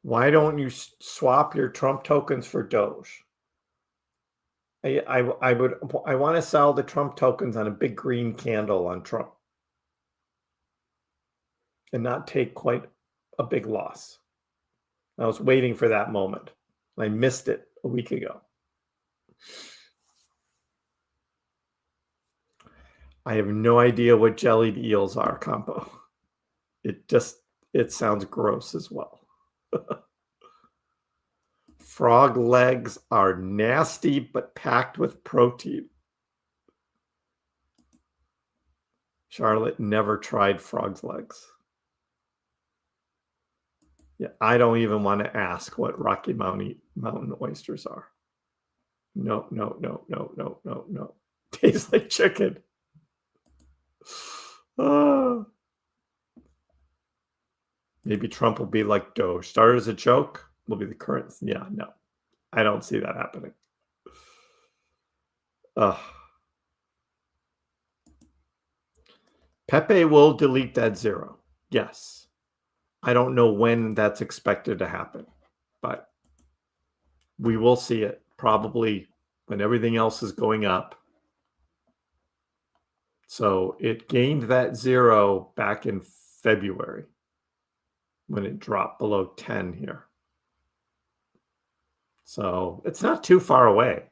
Why don't you swap your Trump tokens for Doge? I want to sell the Trump tokens on a big green candle on Trump and not take quite a big loss. I was waiting for that moment. I missed it a week ago. I have no idea what jellied eels are, Compo. It sounds gross as well. Frog legs are nasty, but packed with protein. Charlotte never tried frog's legs. Yeah, I don't even want to ask what Rocky Mountain oysters are. No. Tastes like chicken. Maybe Trump will be like Doge. Started as a joke, will be the current. Yeah, no. I don't see that happening. Pepe will delete that 0. Yes. I don't know when that's expected to happen, but we will see it probably when everything else is going up. So it gained that 0 back in February when it dropped below 10 here. So it's not too far away.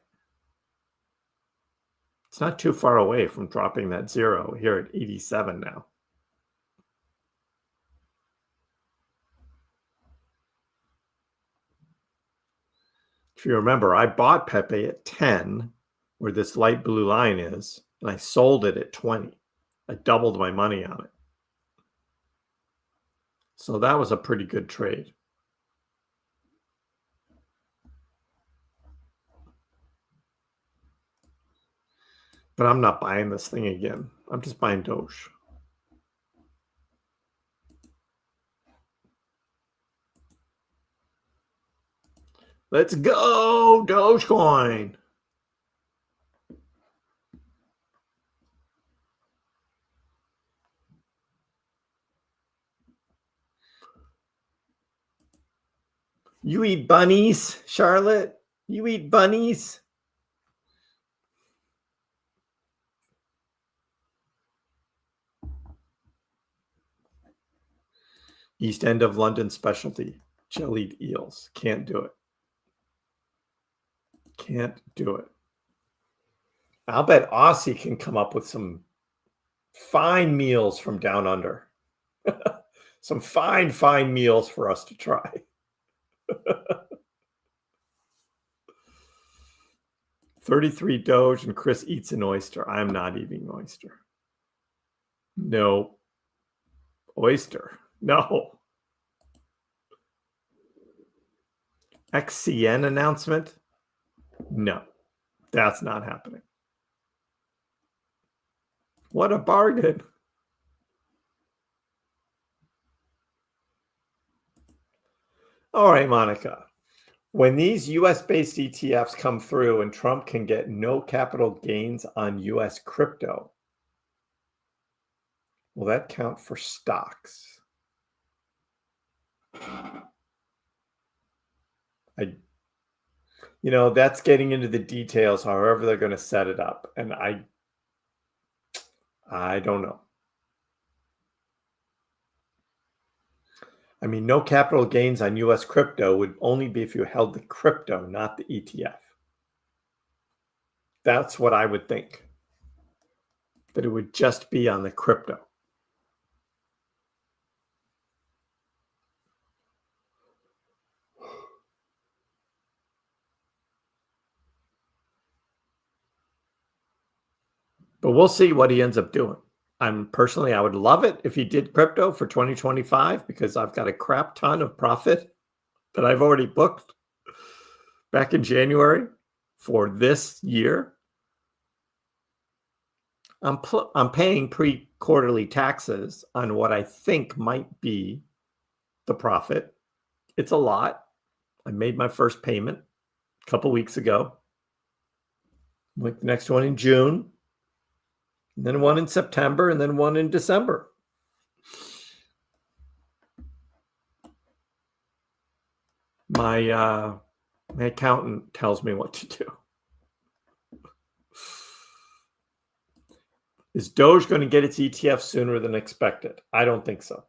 It's not too far away from dropping that 0 here at 87 now. If you remember, I bought Pepe at 10 where this light blue line is, and I sold it at 20. I doubled my money on it. So that was a pretty good trade. But I'm not buying this thing again. I'm just buying Doge. Let's go, Dogecoin. You eat bunnies, Charlotte? You eat bunnies? East End of London specialty, jellied eels. Can't do it. Can't do it. I'll bet Aussie can come up with some fine meals from down under. Some fine meals for us to try. 33 Doge and Kriss eats an oyster. I'm not eating oyster. No. Oyster. No. XCN announcement? No. That's not happening. What a bargain. All right, Monica. When these US-based ETFs come through and Trump can get no capital gains on US crypto, will that count for stocks? That's getting into the details, however they're going to set it up. And I don't know. I mean, no capital gains on US crypto would only be if you held the crypto, not the ETF. That's what I would think. That it would just be on the crypto. But we'll see what he ends up doing. I would love it if he did crypto for 2025 because I've got a crap ton of profit that I've already booked back in January for this year. I'm paying pre-quarterly taxes on what I think might be the profit. It's a lot. I made my first payment a couple weeks ago. Like the next one in June, and then one in September, and then one in December. My accountant tells me what to do. Is Doge going to get its ETF sooner than expected? I don't think so.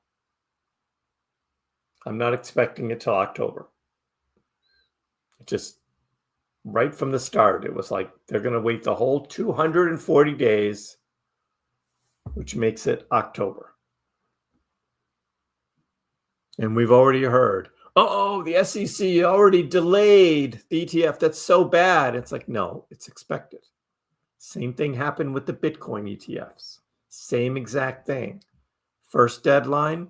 I'm not expecting it till October. Just right from the start, it was like they're going to wait the whole 240 days, which makes it October. And we've already heard, oh, the SEC already delayed the ETF. That's so bad. It's like, no, it's expected. Same thing happened with the Bitcoin ETFs. Same exact thing. First deadline,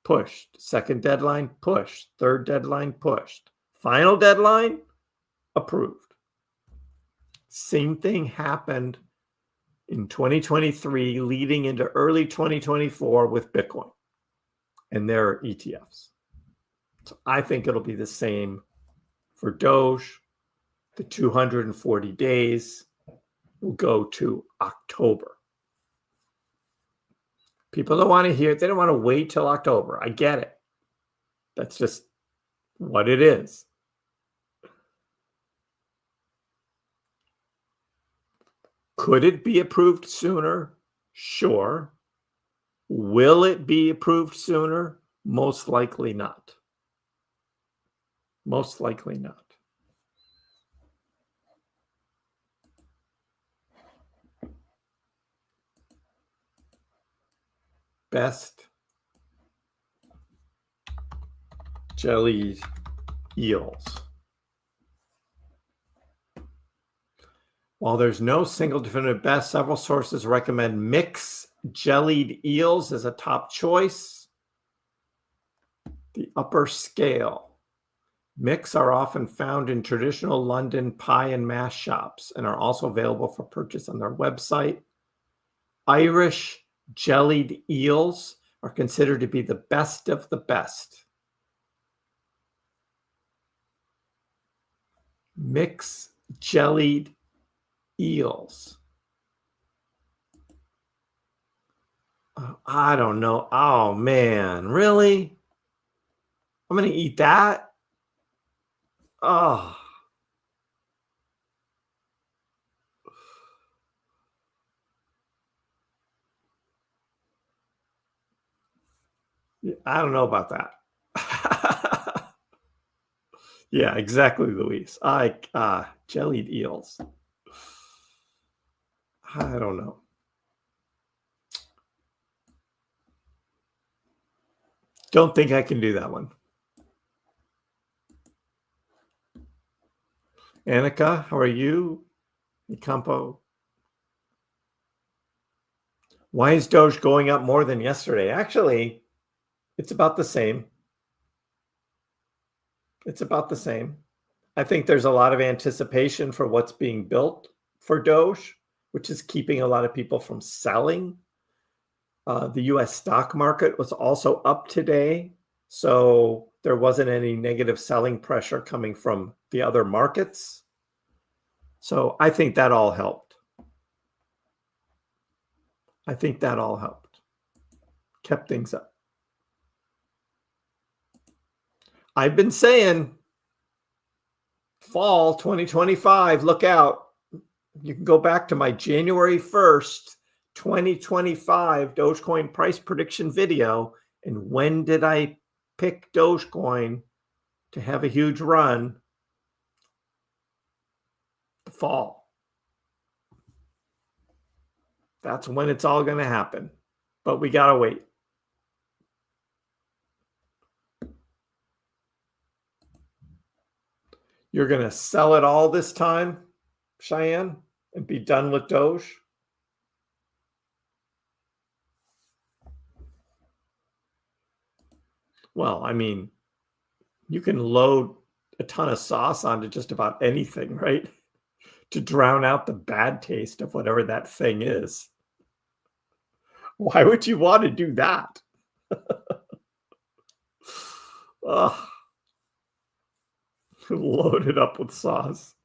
pushed. Second deadline, pushed. Third deadline, pushed. Final deadline, approved. Same thing happened in 2023 leading into early 2024 with Bitcoin and their ETFs. So I think it'll be the same for Doge. The 240 days will go to October. People don't want to hear it. They don't want to wait till October. I get it. That's just what it is. Could it be approved sooner? Sure. Will it be approved sooner? Most likely not. Most likely not. Best jellied eels. While there's no single definitive best, several sources recommend mixed jellied eels as a top choice. The upper scale. Mix are often found in traditional London pie and mash shops and are also available for purchase on their website. Irish jellied eels are considered to be the best of the best. Mix jellied eels. I don't know. Oh, man. Really? I'm going to eat that? Oh. I don't know about that. Yeah, exactly, Luis. Jellied eels. I don't know. Don't think I can do that one. Annika, how are you? Campo. Why is Doge going up more than yesterday? Actually, it's about the same. It's about the same. I think there's a lot of anticipation for what's being built for Doge, which is keeping a lot of people from selling. The US stock market was also up today, so there wasn't any negative selling pressure coming from the other markets. So I think that all helped. Kept things up. I've been saying fall 2025, look out. You can go back to my January 1st, 2025 Dogecoin price prediction video. And when did I pick Dogecoin to have a huge run? The fall. That's when it's all going to happen. But we got to wait. You're going to sell it all this time, Cheyenne, and be done with Doge? Well, I mean, you can load a ton of sauce onto just about anything, right? To drown out the bad taste of whatever that thing is. Why would you want to do that? Load it up with sauce.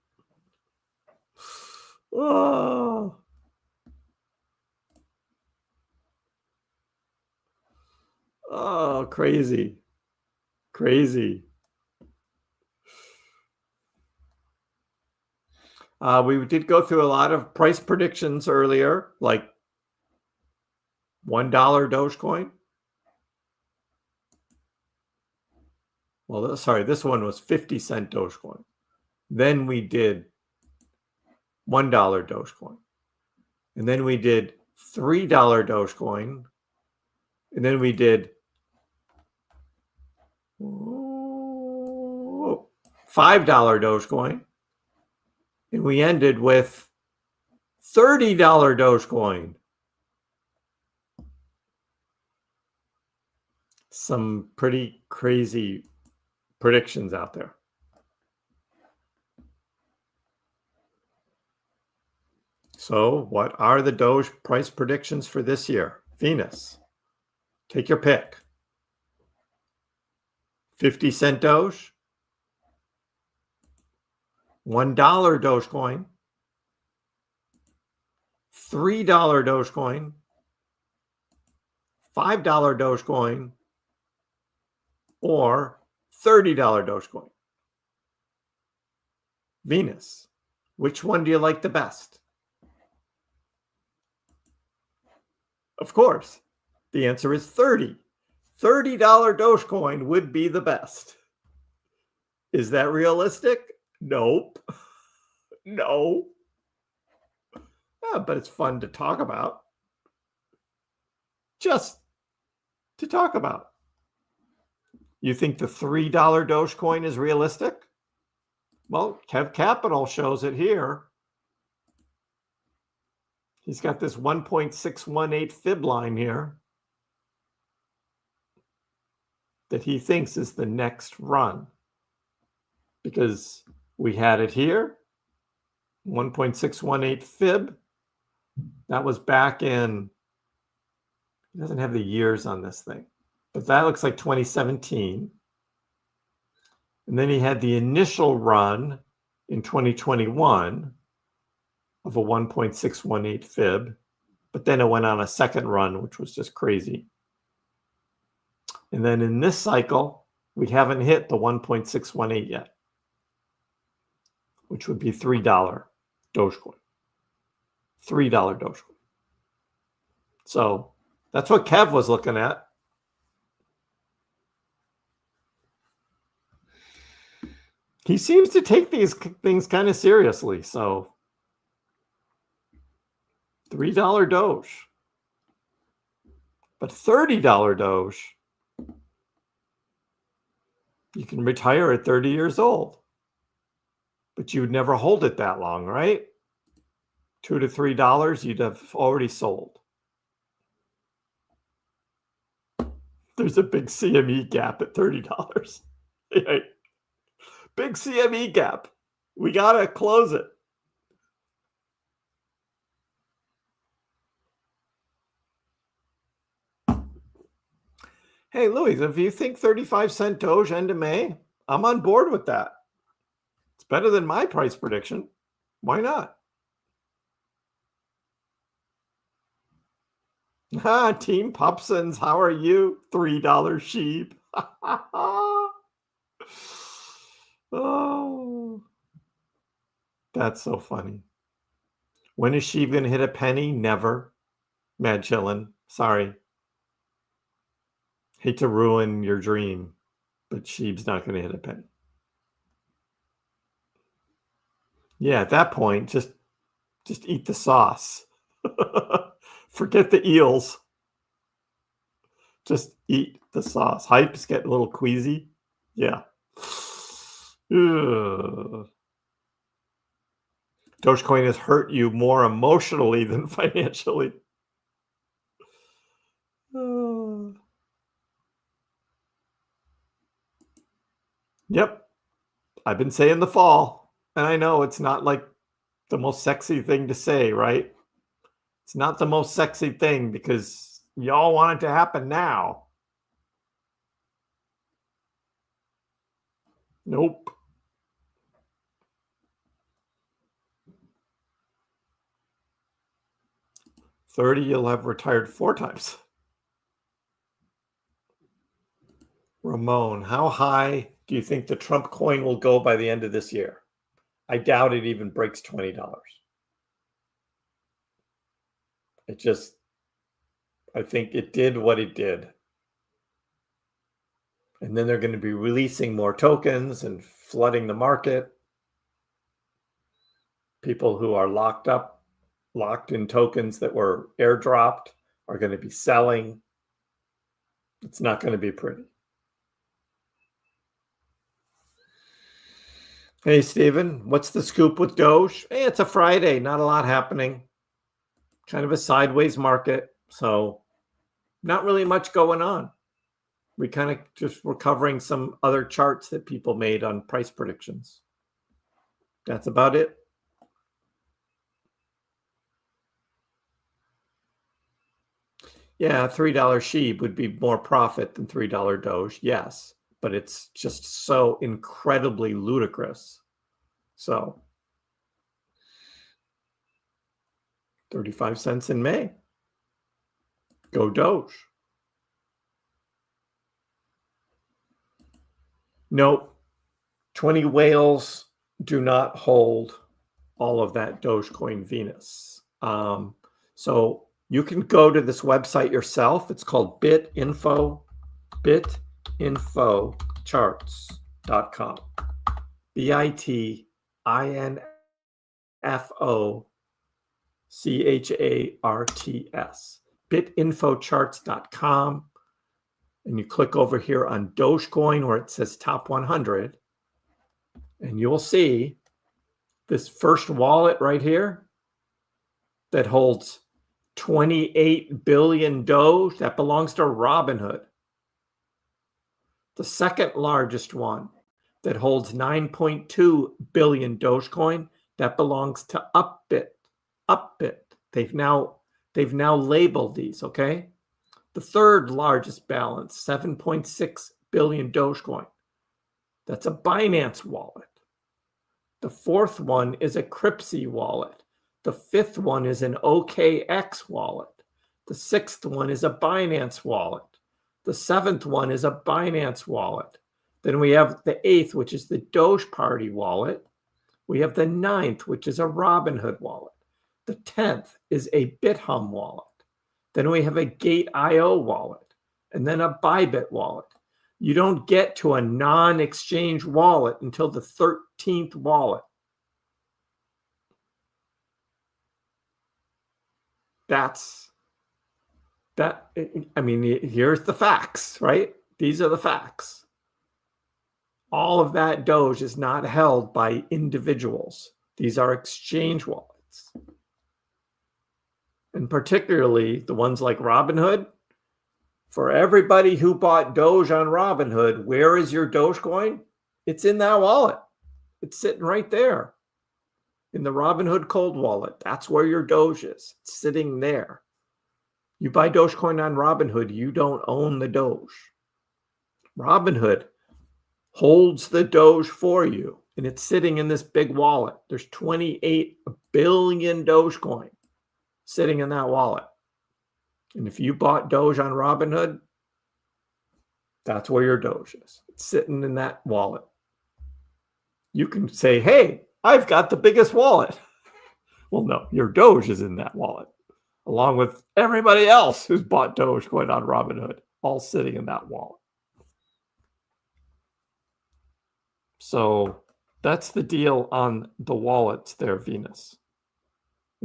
Oh, crazy. Crazy. We did go through a lot of price predictions earlier, like $1 Dogecoin. Well, sorry, this one was 50-cent Dogecoin. Then we did $1 Dogecoin. And then we did $3 Dogecoin. And then we did $5 Dogecoin. And we ended with $30 Dogecoin. Some pretty crazy predictions out there. So what are the Doge price predictions for this year? Venus, take your pick. 50-cent Doge, $1 Dogecoin, $3 Dogecoin, $5 Dogecoin, or $30 Dogecoin. Venus, which one do you like the best? Of course, the answer is 30. $30 Dogecoin would be the best. Is that realistic? Nope. No. Yeah, but it's fun to talk about. Just to talk about. You think the $3 Dogecoin is realistic? Well, Kev Capital shows it here. He's got this 1.618 fib line here that he thinks is the next run, because we had it here, 1.618 fib. That was back in, it doesn't have the years on this thing, but that looks like 2017. And then he had the initial run in 2021 of a 1.618 fib, but then it went on a second run, which was just crazy. And then in this cycle, we haven't hit the 1.618 yet, which would be $3 Dogecoin. $3 Dogecoin. So that's what Kev was looking at. He seems to take these things kind of seriously. So $3 Doge. But $30 Doge, you can retire at 30 years old. But you would never hold it that long, right? $2 to $3, you'd have already sold. There's a big CME gap at $30. Big CME gap. We got to close it. Hey, Louis, if you think 35-cent Doge end of May, I'm on board with that. It's better than my price prediction. Why not? Team Pupsons, how are you? $3 sheep. Oh, that's so funny. When is sheep going to hit a penny? Never. Mad chillin'. Sorry. Hate to ruin your dream, but sheep's not going to hit a penny. Yeah, at that point, just eat the sauce. Forget the eels. Just eat the sauce. Hype's getting a little queasy. Yeah. Ugh. Dogecoin has hurt you more emotionally than financially. Yep. I've been saying the fall. And I know it's not like the most sexy thing to say, right? It's not the most sexy thing because y'all want it to happen now. Nope. $30, you'll have retired 4 times. Ramon, how high do you think the Trump coin will go by the end of this year? I doubt it even breaks $20. I think it did what it did. And then they're going to be releasing more tokens and flooding the market. People who are locked in tokens that were airdropped are going to be selling. It's not going to be pretty. Hey, Steven, what's the scoop with Doge? Hey, it's a Friday, not a lot happening. Kind of a sideways market, so not really much going on. We kind of just were covering some other charts that people made on price predictions. That's about it. Yeah, $3 sheep would be more profit than $3 Doge, yes. But it's just so incredibly ludicrous. So 35 cents in May. Go Doge. Nope. 20 whales do not hold all of that Dogecoin Venus. So you can go to this website yourself. It's called bitinfocharts.com. bitinfocharts. bitinfocharts.com. And you click over here on Dogecoin where it says top 100. And you'll see this first wallet right here that holds 28 billion Doge, that belongs to Robinhood. The second largest one that holds 9.2 billion Dogecoin, that belongs to Upbit. They've now labeled these, okay? The third largest balance, 7.6 billion Dogecoin. That's a Binance wallet. The fourth one is a Kriss wallet. The fifth one is an OKX wallet. The sixth one is a Binance wallet. The seventh one is a Binance wallet. Then we have the eighth, which is the Doge Party wallet. We have the ninth, which is a Robinhood wallet. The 10th is a BitHum wallet. Then we have a Gate.io wallet, and then a Bybit wallet. You don't get to a non-exchange wallet until the 13th wallet. I mean, here's the facts, right? These are the facts. All of that Doge is not held by individuals. These are exchange wallets. And particularly the ones like Robinhood. For everybody who bought Doge on Robinhood, where is your Dogecoin? It's in that wallet. It's sitting right there in the Robinhood cold wallet. That's where your Doge is. It's sitting there. You buy Dogecoin on Robinhood, you don't own the Doge. Robinhood holds the Doge for you, and it's sitting in this big wallet. There's 28 billion Dogecoin sitting in that wallet. And if you bought Doge on Robinhood, that's where your Doge is. It's sitting in that wallet. You can say, hey, I've got the biggest wallet. Well, no, your Doge is in that wallet, along with everybody else who's bought Dogecoin on Robinhood, all sitting in that wallet. So that's the deal on the wallets there, Venus.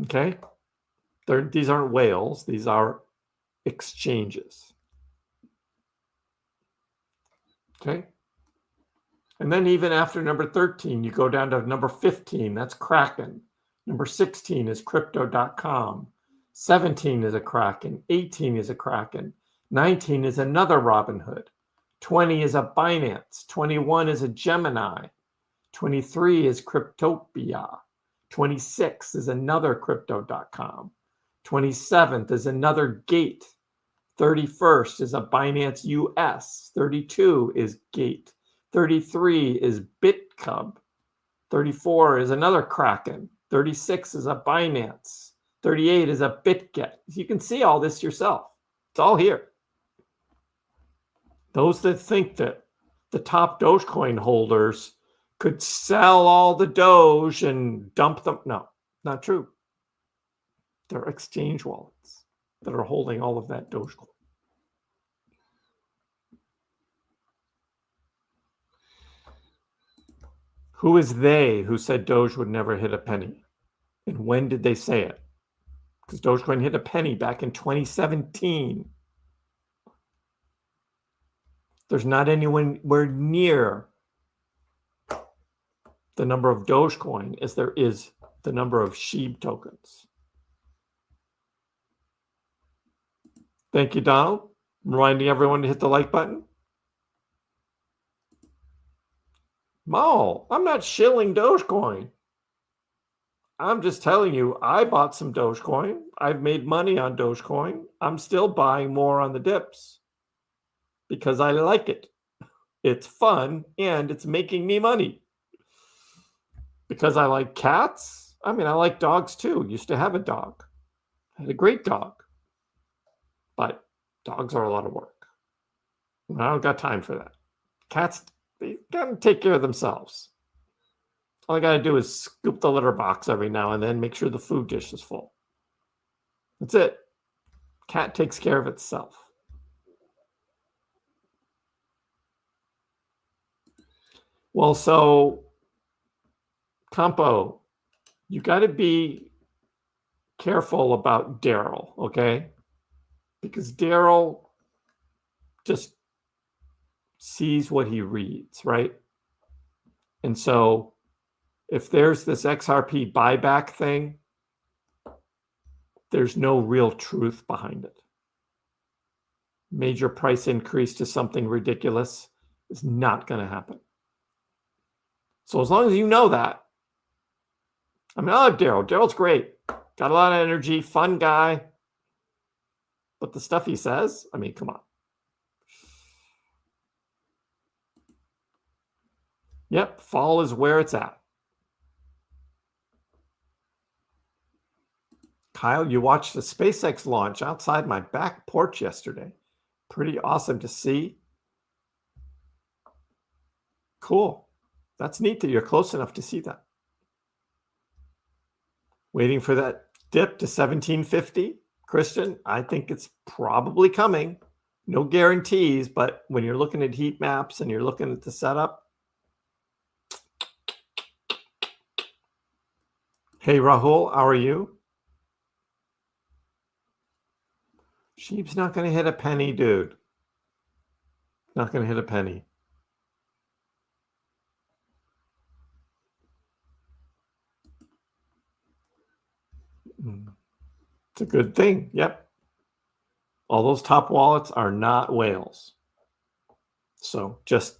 Okay? These aren't whales. These are exchanges. Okay? And then even after number 13, you go down to number 15. That's Kraken. Number 16 is Crypto.com. 17 is a Kraken. 18 is a Kraken. 19 is another Robinhood. 20 is a Binance. 21 is a Gemini. 23 is Cryptopia. 26 is another Crypto.com. 27th is another Gate. 31st is a Binance US. 32 is Gate. 33 is BitCub. 34 is another Kraken. 36 is a Binance. 38 is a BitGet. You can see all this yourself. It's all here. Those that think that the top Dogecoin holders could sell all the Doge and dump them. No, not true. They're exchange wallets that are holding all of that Dogecoin. Who is they who said Doge would never hit a penny? And when did they say it? Because Dogecoin hit a penny back in 2017. There's not anywhere near the number of Dogecoin as there is the number of SHIB tokens. Thank you, Donald. Reminding everyone to hit the like button. Mo, I'm not shilling Dogecoin. I'm just telling you, I bought some Dogecoin. I've made money on Dogecoin. I'm still buying more on the dips because I like it. It's fun and it's making me money. Because I like cats. I mean, I like dogs too. Used to have a dog. I had a great dog. But dogs are a lot of work. I don't got time for that. Cats, they gotta take care of themselves. All I gotta do is scoop the litter box every now and then, make sure the food dish is full. That's it. Cat takes care of itself. Well, so Campo, you got to be careful about Daryl, okay? Because Daryl just sees what he reads, right? And so if there's this XRP buyback thing, there's no real truth behind it. Major price increase to something ridiculous is not going to happen. So as long as you know that, I mean, I love Daryl. Daryl's great. Got a lot of energy, fun guy. But the stuff he says, I mean, come on. Yep, fall is where it's at. Kyle, you watched the SpaceX launch outside my back porch yesterday. Pretty awesome to see. Cool. That's neat that you're close enough to see that. Waiting for that dip to 1750. Christian, I think it's probably coming. No guarantees, but when you're looking at heat maps and you're looking at the setup. Hey, Rahul, how are you? Sheep's not going to hit a penny, dude. Not going to hit a penny. It's a good thing. Yep. All those top wallets are not whales. So just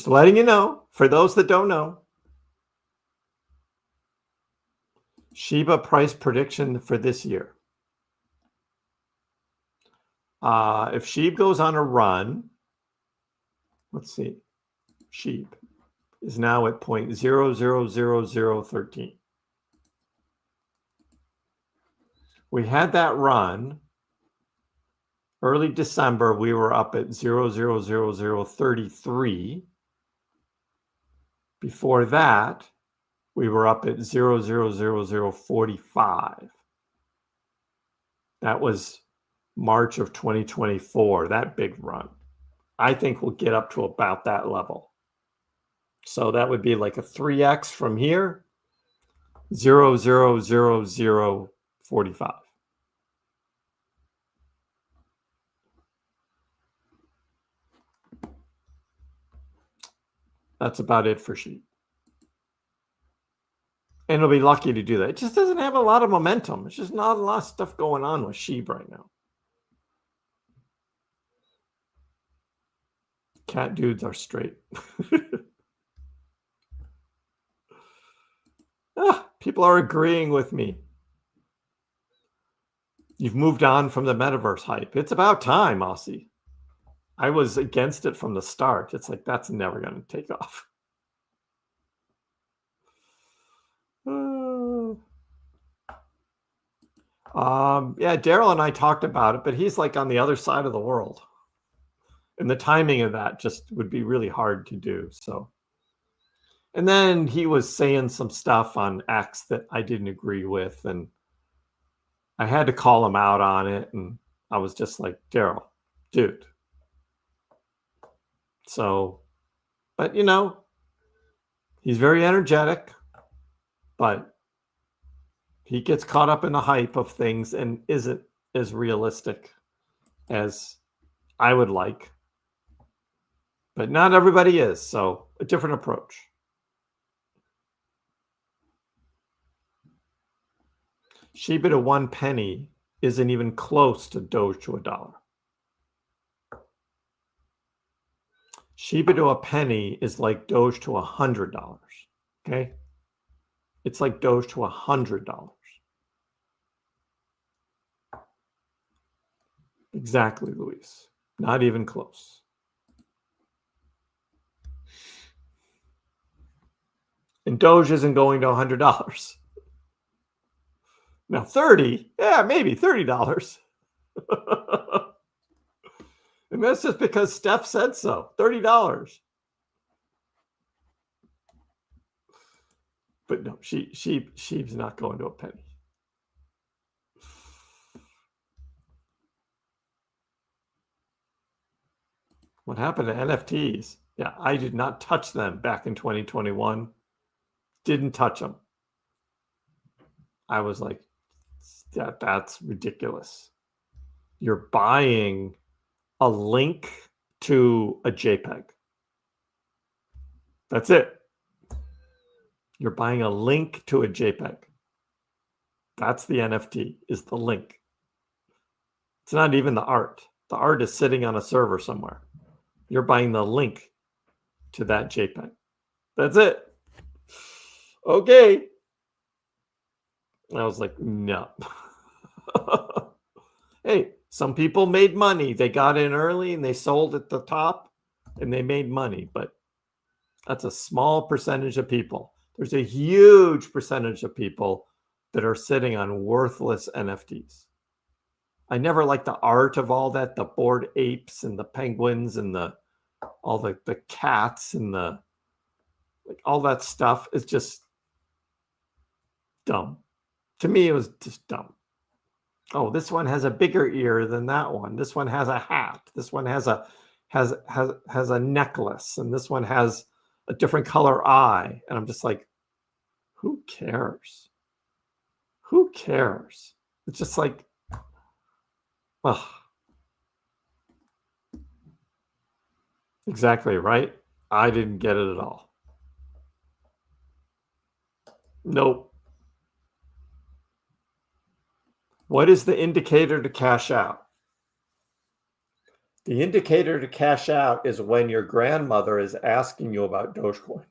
letting you know, for those that don't know. Shiba price prediction for this year. If Sheep goes on a run, let's see. Sheep is now at 0.000013. We had that run. Early December, we were up at 0.000033. Before that, we were up at 0.000045. That was March of 2024, that big run. I think we'll get up to about that level. So that would be like a 3x from here, 0.000045. That's about it for Sheep. And it'll be lucky to do that. It just doesn't have a lot of momentum. It's just not a lot of stuff going on with Sheep right now. Cat dudes are straight. People are agreeing with me. You've moved on from the metaverse hype. It's about time, Aussie. I was against it from the start. It's like, that's never going to take off. Yeah, Daryl and I talked about it, but he's like on the other side of the world. And the timing of that just would be really hard to do. So, and then he was saying some stuff on X that I didn't agree with, and I had to call him out on it. And I was just like, Daryl, dude. So, but you know, he's very energetic, but he gets caught up in the hype of things and isn't as realistic as I would like. But not everybody is, so a different approach. Shiba to 1 penny isn't even close to Doge to $1. Shiba to a penny is like Doge to $100. Okay? It's like Doge to $100. Exactly, Luis. Not even close. And Doge isn't going to $100. Now 30, yeah, maybe $30. And that's just because Steph said so. $30. But no, Sheep's not going to a penny. What happened to NFTs? Yeah, I did not touch them back in 2021. Didn't touch them. I was like, that's ridiculous. You're buying a link to a JPEG. That's it. You're buying a link to a JPEG. That's the NFT, is the link. It's not even the art. The art is sitting on a server somewhere. You're buying the link to that JPEG. That's it. Okay. I was like, no. Hey, some people made money. They got in early and they sold at the top and they made money, but that's a small percentage of people. There's a huge percentage of people that are sitting on worthless NFTs. I never liked the art of all that, the bored apes and the penguins and all the cats and all that stuff is just dumb. To me, it was just dumb. Oh, this one has a bigger ear than that one. This one has a hat. This one has a necklace, and this one has a different color eye. And I'm just like, who cares? Who cares? It's just like, ugh. Exactly right. I didn't get it at all. Nope. What is the indicator to cash out? The indicator to cash out is when your grandmother is asking you about Dogecoin.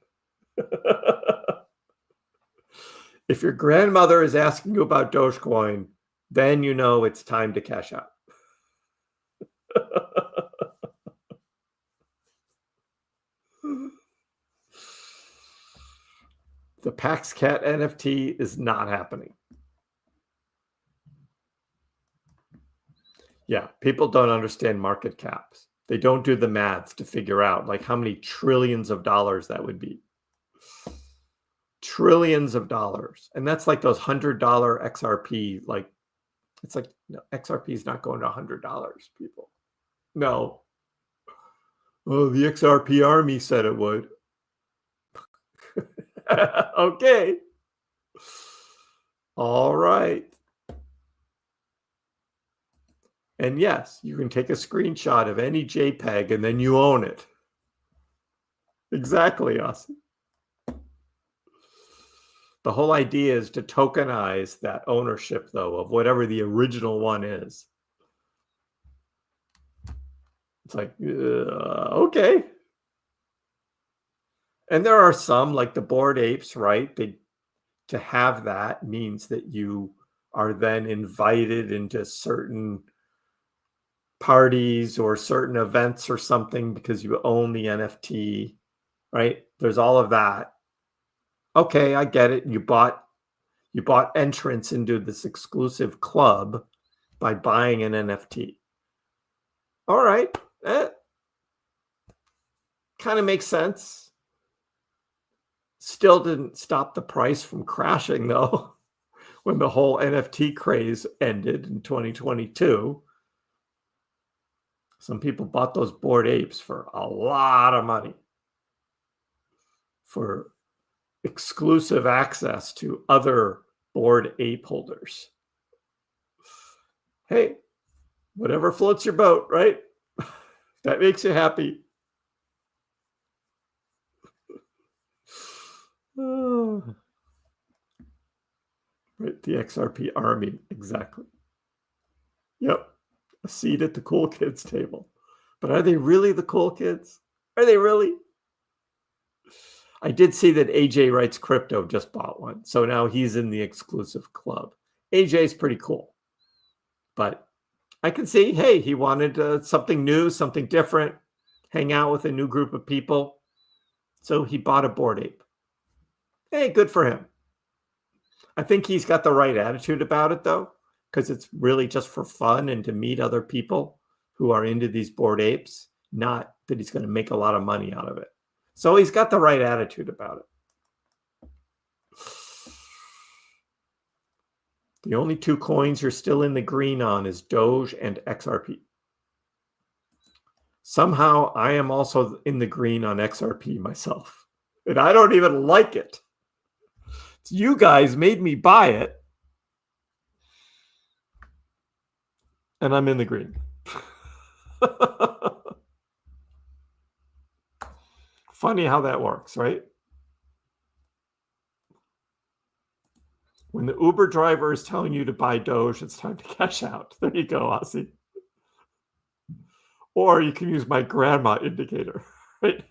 If your grandmother is asking you about Dogecoin, then you know it's time to cash out. The Pax Cat NFT is not happening. Yeah, people don't understand market caps. They don't do the math to figure out like how many trillions of dollars that would be. Trillions of dollars. And that's like those $100 XRP. Like, it's like, no, XRP is not going to $100, people. No. Oh, the XRP army said it would. Okay. All right. And yes, you can take a screenshot of any JPEG and then you own it. Exactly, Austin. The whole idea is to tokenize that ownership, though, of whatever the original one is. It's like, okay. And there are some, like the Bored Apes, right? To have that means that you are then invited into certain parties or certain events or something because you own the NFT, right? There's all of that. Okay, I get it. You bought entrance into this exclusive club by buying an NFT. All right. Kind of makes sense. Still didn't stop the price from crashing, though, when the whole NFT craze ended in 2022. Some people bought those Bored Apes for a lot of money for exclusive access to other Bored Ape holders. Hey, whatever floats your boat, right? That makes you happy. Oh. Right, the XRP army, exactly. Yep, a seat at the cool kids table. But are they really the cool kids? Are they really? I did see that AJ Writes Crypto just bought one. So now he's in the exclusive club. AJ's pretty cool. But I can see, hey, he wanted something new, something different, hang out with a new group of people. So he bought a Bored Ape. Hey, good for him. I think he's got the right attitude about it, though, because it's really just for fun and to meet other people who are into these Bored Apes, not that he's going to make a lot of money out of it. So he's got the right attitude about it. The only two coins you're still in the green on is Doge and XRP. Somehow I am also in the green on XRP myself, and I don't even like it. You guys made me buy it, and I'm in the green. Funny how that works, right? When the Uber driver is telling you to buy Doge, it's time to cash out. There you go, Ozzy. Or you can use my grandma indicator, right?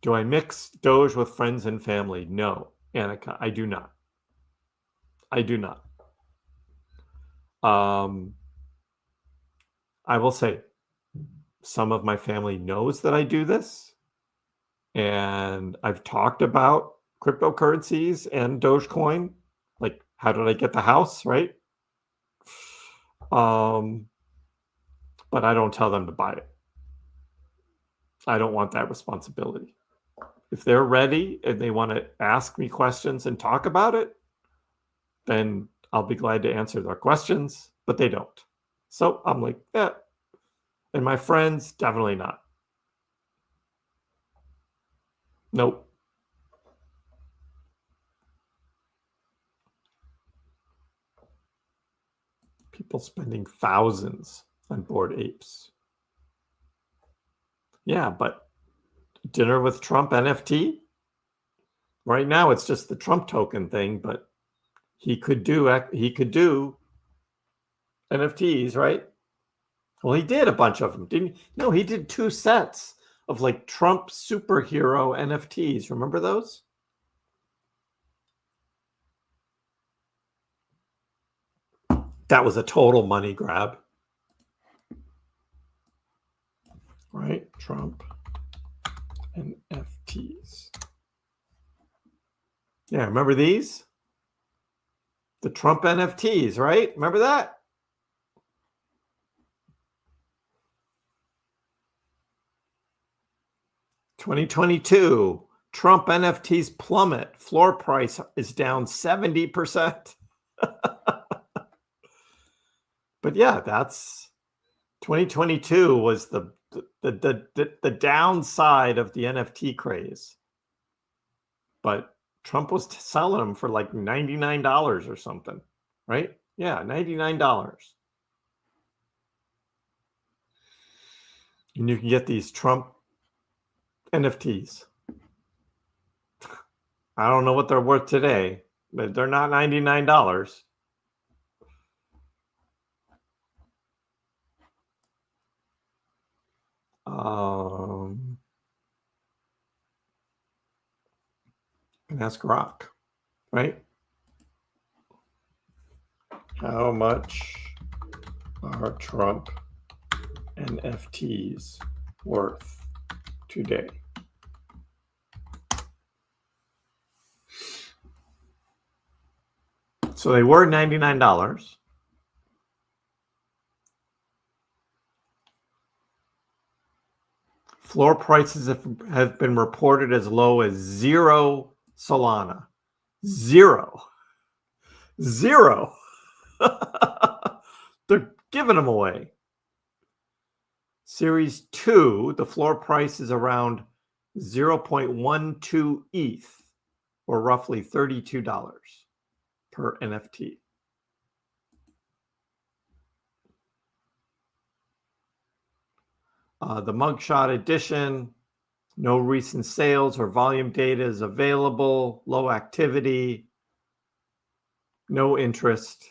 Do I mix Doge with friends and family? No, Annika, I do not. I do not. I will say some of my family knows that I do this, and I've talked about cryptocurrencies and Dogecoin. Like, how did I get the house, right? But I don't tell them to buy it. I don't want that responsibility. If they're ready and they want to ask me questions and talk about it, then I'll be glad to answer their questions, but they don't. So I'm like, yeah. And my friends, definitely not. Nope. People spending thousands on Bored Apes. Yeah, but dinner with Trump NFT? Right now it's just the Trump token thing, but he could do NFTs, right? Well, he did a bunch of them, didn't he? No, he did 2 sets of like Trump superhero NFTs. Remember those? That was a total money grab. Right? Trump NFTs. Yeah, remember these? The Trump NFTs, right? Remember that? $2022, Trump NFTs plummet. Floor price is down 70%. But yeah, that's 2022 was the downside of the NFT craze. But Trump was selling them for like $99 or something, right? Yeah, $99. And you can get these Trump NFTs. I don't know what they're worth today, but they're not $99. And ask Rock, right? How much are Trump NFTs worth today? So they were $99. Floor prices have been reported as low as 0 Solana. 0. They're giving them away. Series 2, the floor price is around 0.12 ETH, or roughly $32 per NFT. The mugshot edition, no recent sales or volume data is available, low activity, no interest.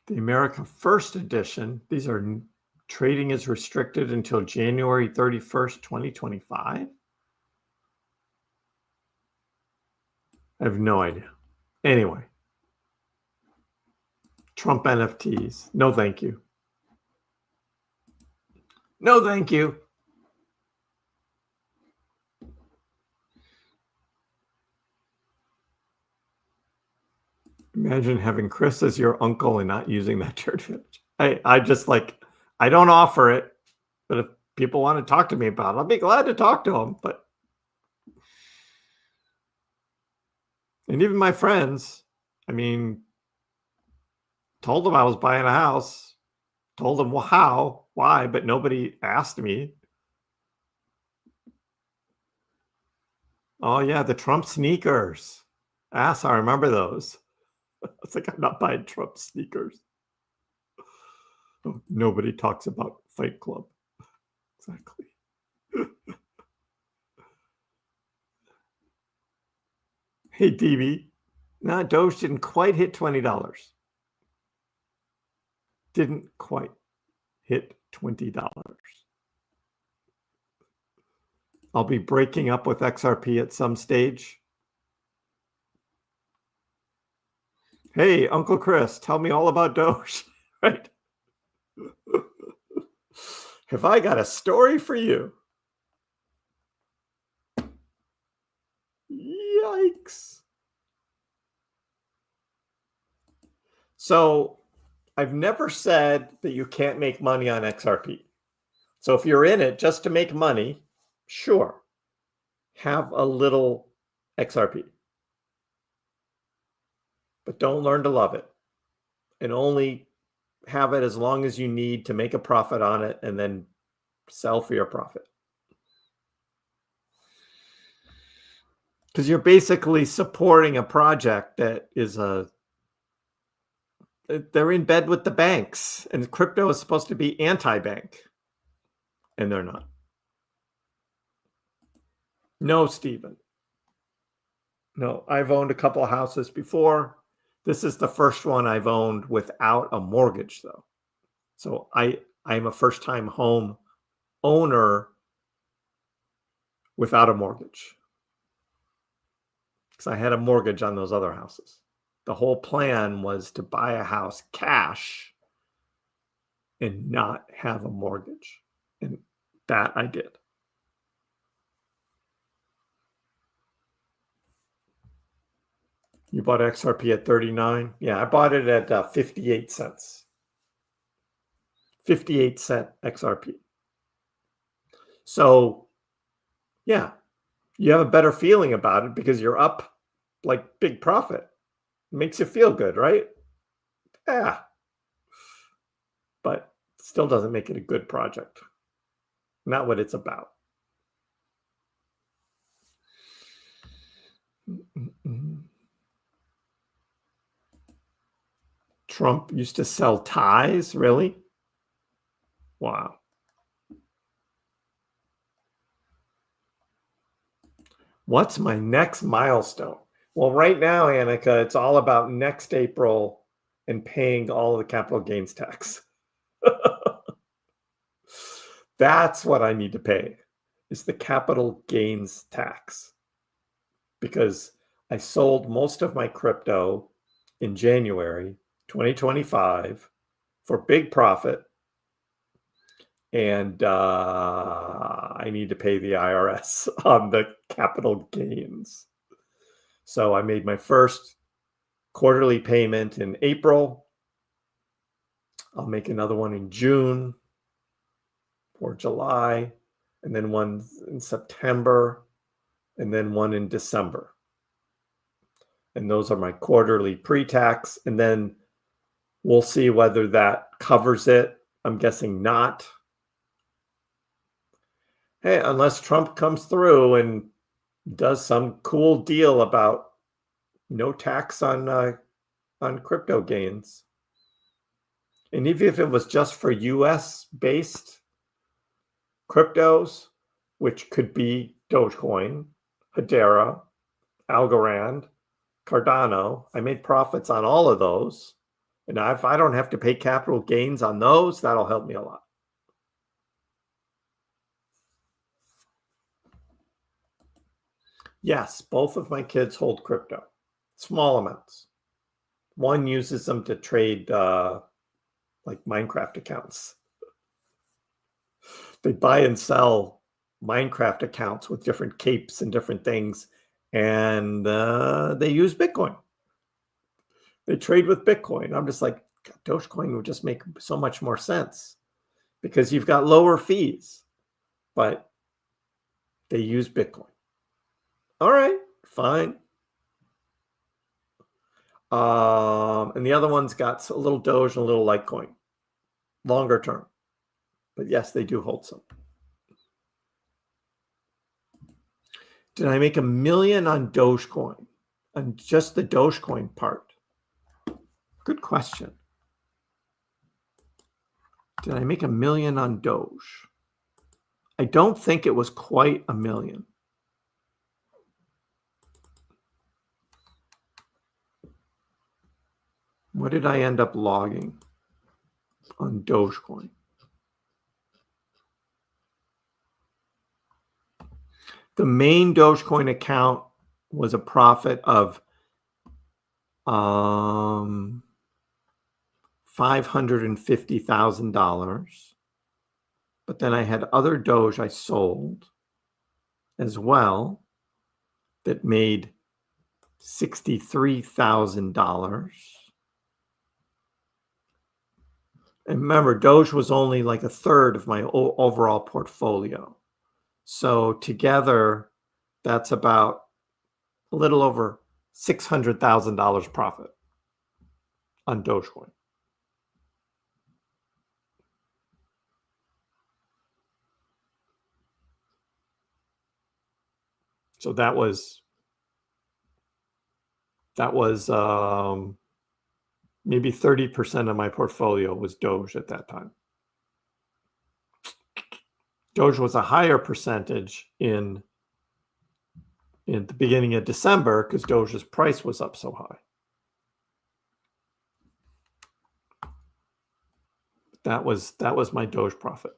The America First edition, these are trading is restricted until January 31st, 2025. I have no idea. Anyway, Trump NFTs. No, thank you. No, thank you. Imagine having Kriss as your uncle and not using that to advantage. I just like, I don't offer it, but if people want to talk to me about it, I'll be glad to talk to them. But and even my friends, I mean, told them I was buying a house, told them how, why, but nobody asked me. Oh yeah, the Trump sneakers. I remember those. It's like, I'm not buying Trump sneakers. Oh, nobody talks about Fight Club. Exactly. Hey, DB. No, Doge didn't quite hit $20. Didn't quite hit $20. I'll be breaking up with XRP at some stage. Hey, Uncle Kriss, tell me all about Doge, right? Have I got a story for you? Yikes. So I've never said that you can't make money on XRP. So if you're in it just to make money, sure, have a little XRP. But don't learn to love it. And only have it as long as you need to make a profit on it and then sell for your profit. Because you're basically supporting a project that is they're in bed with the banks, and crypto is supposed to be anti-bank, and they're not. No, Stephen. No, I've owned a couple of houses before. This is the first one I've owned without a mortgage, though. So I'm a first-time home owner without a mortgage, because I had a mortgage on those other houses. The whole plan was to buy a house cash and not have a mortgage. And that I did. You bought XRP at 39? Yeah, I bought it at 58 cents. 58-cent XRP. So, yeah, you have a better feeling about it because you're up like big profit. It makes you feel good, right? Yeah. But still doesn't make it a good project. Not what it's about. Trump used to sell ties, really? Wow. What's my next milestone? Well, right now, Annika, it's all about next April and paying all of the capital gains tax. That's what I need to pay, is the capital gains tax. Because I sold most of my crypto in January 2025 for big profit. And I need to pay the IRS on the capital gains. So I made my first quarterly payment in April. I'll make another one in June or July, and then one in September, and then one in December. And those are my quarterly pre-tax. And then we'll see whether that covers it. I'm guessing not. Hey, unless Trump comes through and does some cool deal about no tax on crypto gains. And even if it was just for US-based cryptos, which could be Dogecoin, Hedera, Algorand, Cardano, I made profits on all of those. And if I don't have to pay capital gains on those, that'll help me a lot. Yes, both of my kids hold crypto, small amounts. One uses them to trade like Minecraft accounts. They buy and sell Minecraft accounts with different capes and different things, and they use Bitcoin. They trade with Bitcoin. I'm just like, Dogecoin would just make so much more sense because you've got lower fees, but they use Bitcoin. All right, fine. And the other one's got a little Doge and a little Litecoin, longer term. But yes, they do hold some. Did I make $1 million on Dogecoin? On just the Dogecoin part? Good question. Did I make $1 million on Doge? I don't think it was quite 1 million. What did I end up logging on Dogecoin? The main Dogecoin account was a profit of $550,000. But then I had other Doge I sold as well that made $63,000. And remember, Doge was only like a third of my overall portfolio. So together, that's about a little over $600,000 profit on Dogecoin. So that was maybe 30% of my portfolio was Doge at that time. Doge was a higher percentage in the beginning of December because Doge's price was up so high. That was my Doge profit.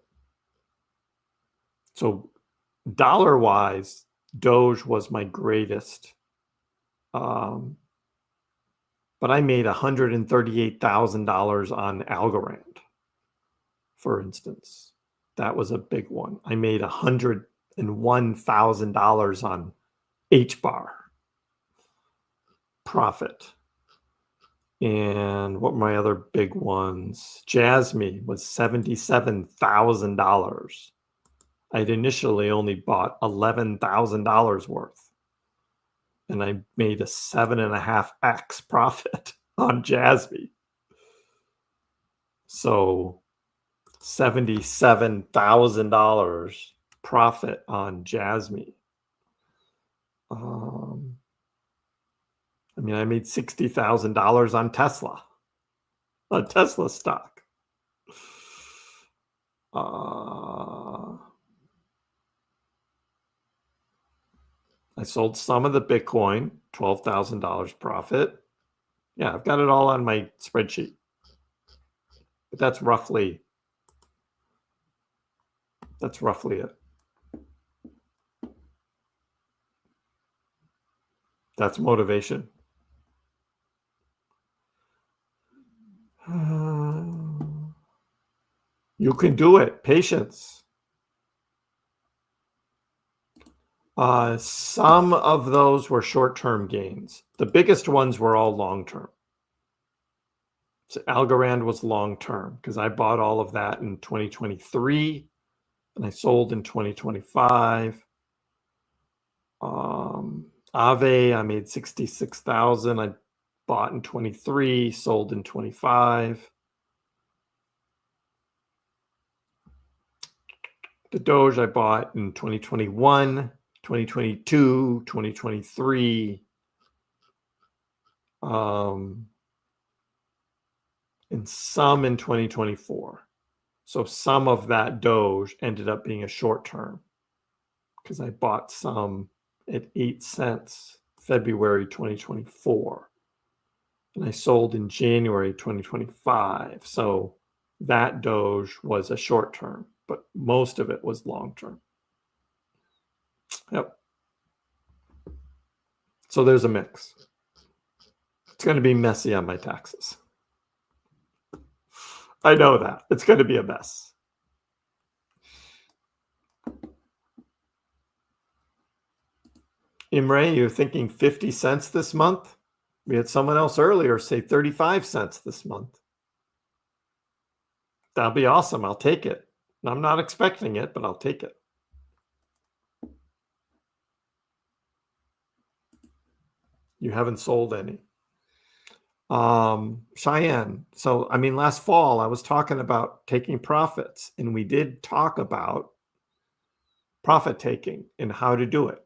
So dollar-wise, Doge was my greatest. But I made $138,000 on Algorand, for instance. That was a big one. I made $101,000 on HBAR profit. And what were my other big ones? Jasmy was $77,000. I'd initially only bought $11,000 worth. And I made a 7.5x profit on Jasmy. So $77,000 profit on Jasmy. I mean, I made $60,000 on Tesla stock. I sold some of the Bitcoin, $12,000 profit. Yeah, I've got it all on my spreadsheet. But that's roughly it. That's motivation. You can do it. Patience. Some of those were short-term gains. The biggest ones were all long-term. So Algorand was long-term because I bought all of that in 2023 and I sold in 2025. Aave, I made 66,000. I bought in 23, sold in 25. The Doge I bought in 2021, 2022, 2023. And some in 2024. So some of that Doge ended up being a short term because I bought some at 8 cents February 2024. And I sold in January 2025. So that Doge was a short term, but most of it was long term. Yep. So there's a mix. It's going to be messy on my taxes. I know that. It's going to be a mess. Imre, you're thinking 50 cents this month? We had someone else earlier say 35 cents this month. That'll be awesome. I'll take it. I'm not expecting it, but I'll take it. You haven't sold any. Cheyenne. So, I mean, last fall I was talking about taking profits, and we did talk about profit taking and how to do it.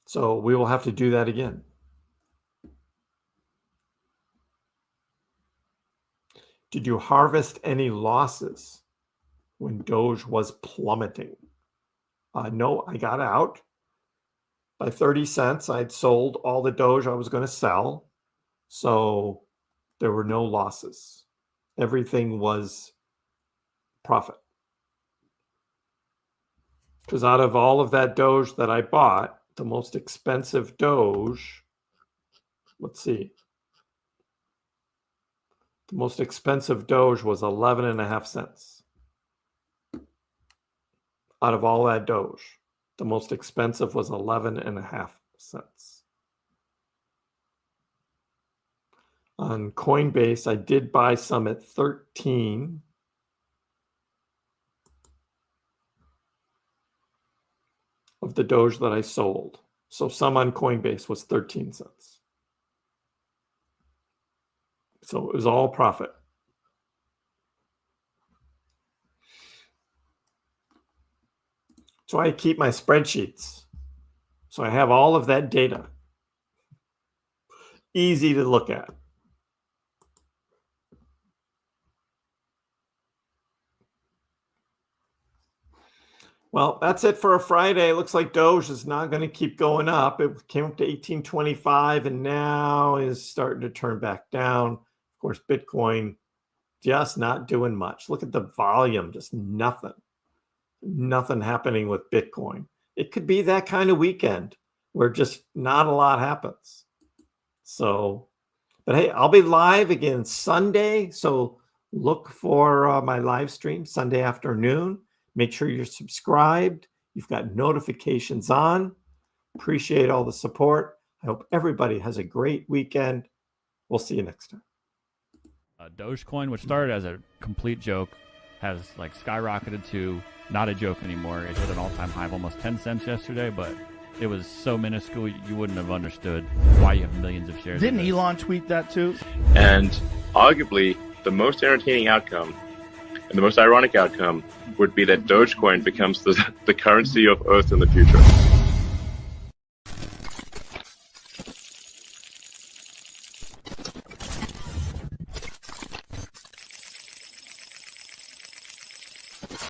So we will have to do that again. Did you harvest any losses? when Doge was plummeting. No, I got out by 30 cents. I'd sold all the Doge I was going to sell. So there were no losses. Everything was profit. Because out of all of that Doge that I bought, the most expensive Doge, let's see. The most expensive Doge was 11.5 cents. Out of all that Doge, the most expensive was 11.5 cents. On Coinbase, I did buy some at 13. Of the Doge that I sold. So some on Coinbase was 13 cents. So it was all profit. So I keep my spreadsheets. So I have all of that data. Easy to look at. Well, that's it for a Friday. It looks like Doge is not going to keep going up. It came up to 1825 and now is starting to turn back down. Of course, Bitcoin just not doing much. Look at the volume, just nothing. Nothing happening with Bitcoin. It could be that kind of weekend where just not a lot happens. So, but hey, I'll be live again Sunday. So look for my live stream Sunday afternoon. Make sure you're subscribed. You've got notifications on. Appreciate all the support. I hope everybody has a great weekend. We'll see you next time. Dogecoin, which started as a complete joke, has like skyrocketed to not a joke anymore. It hit an all-time high of almost 10 cents yesterday, but it was so minuscule you wouldn't have understood why you have millions of shares. Didn't Elon tweet that too? And arguably, the most entertaining outcome and the most ironic outcome would be that Dogecoin becomes the currency of Earth in the future.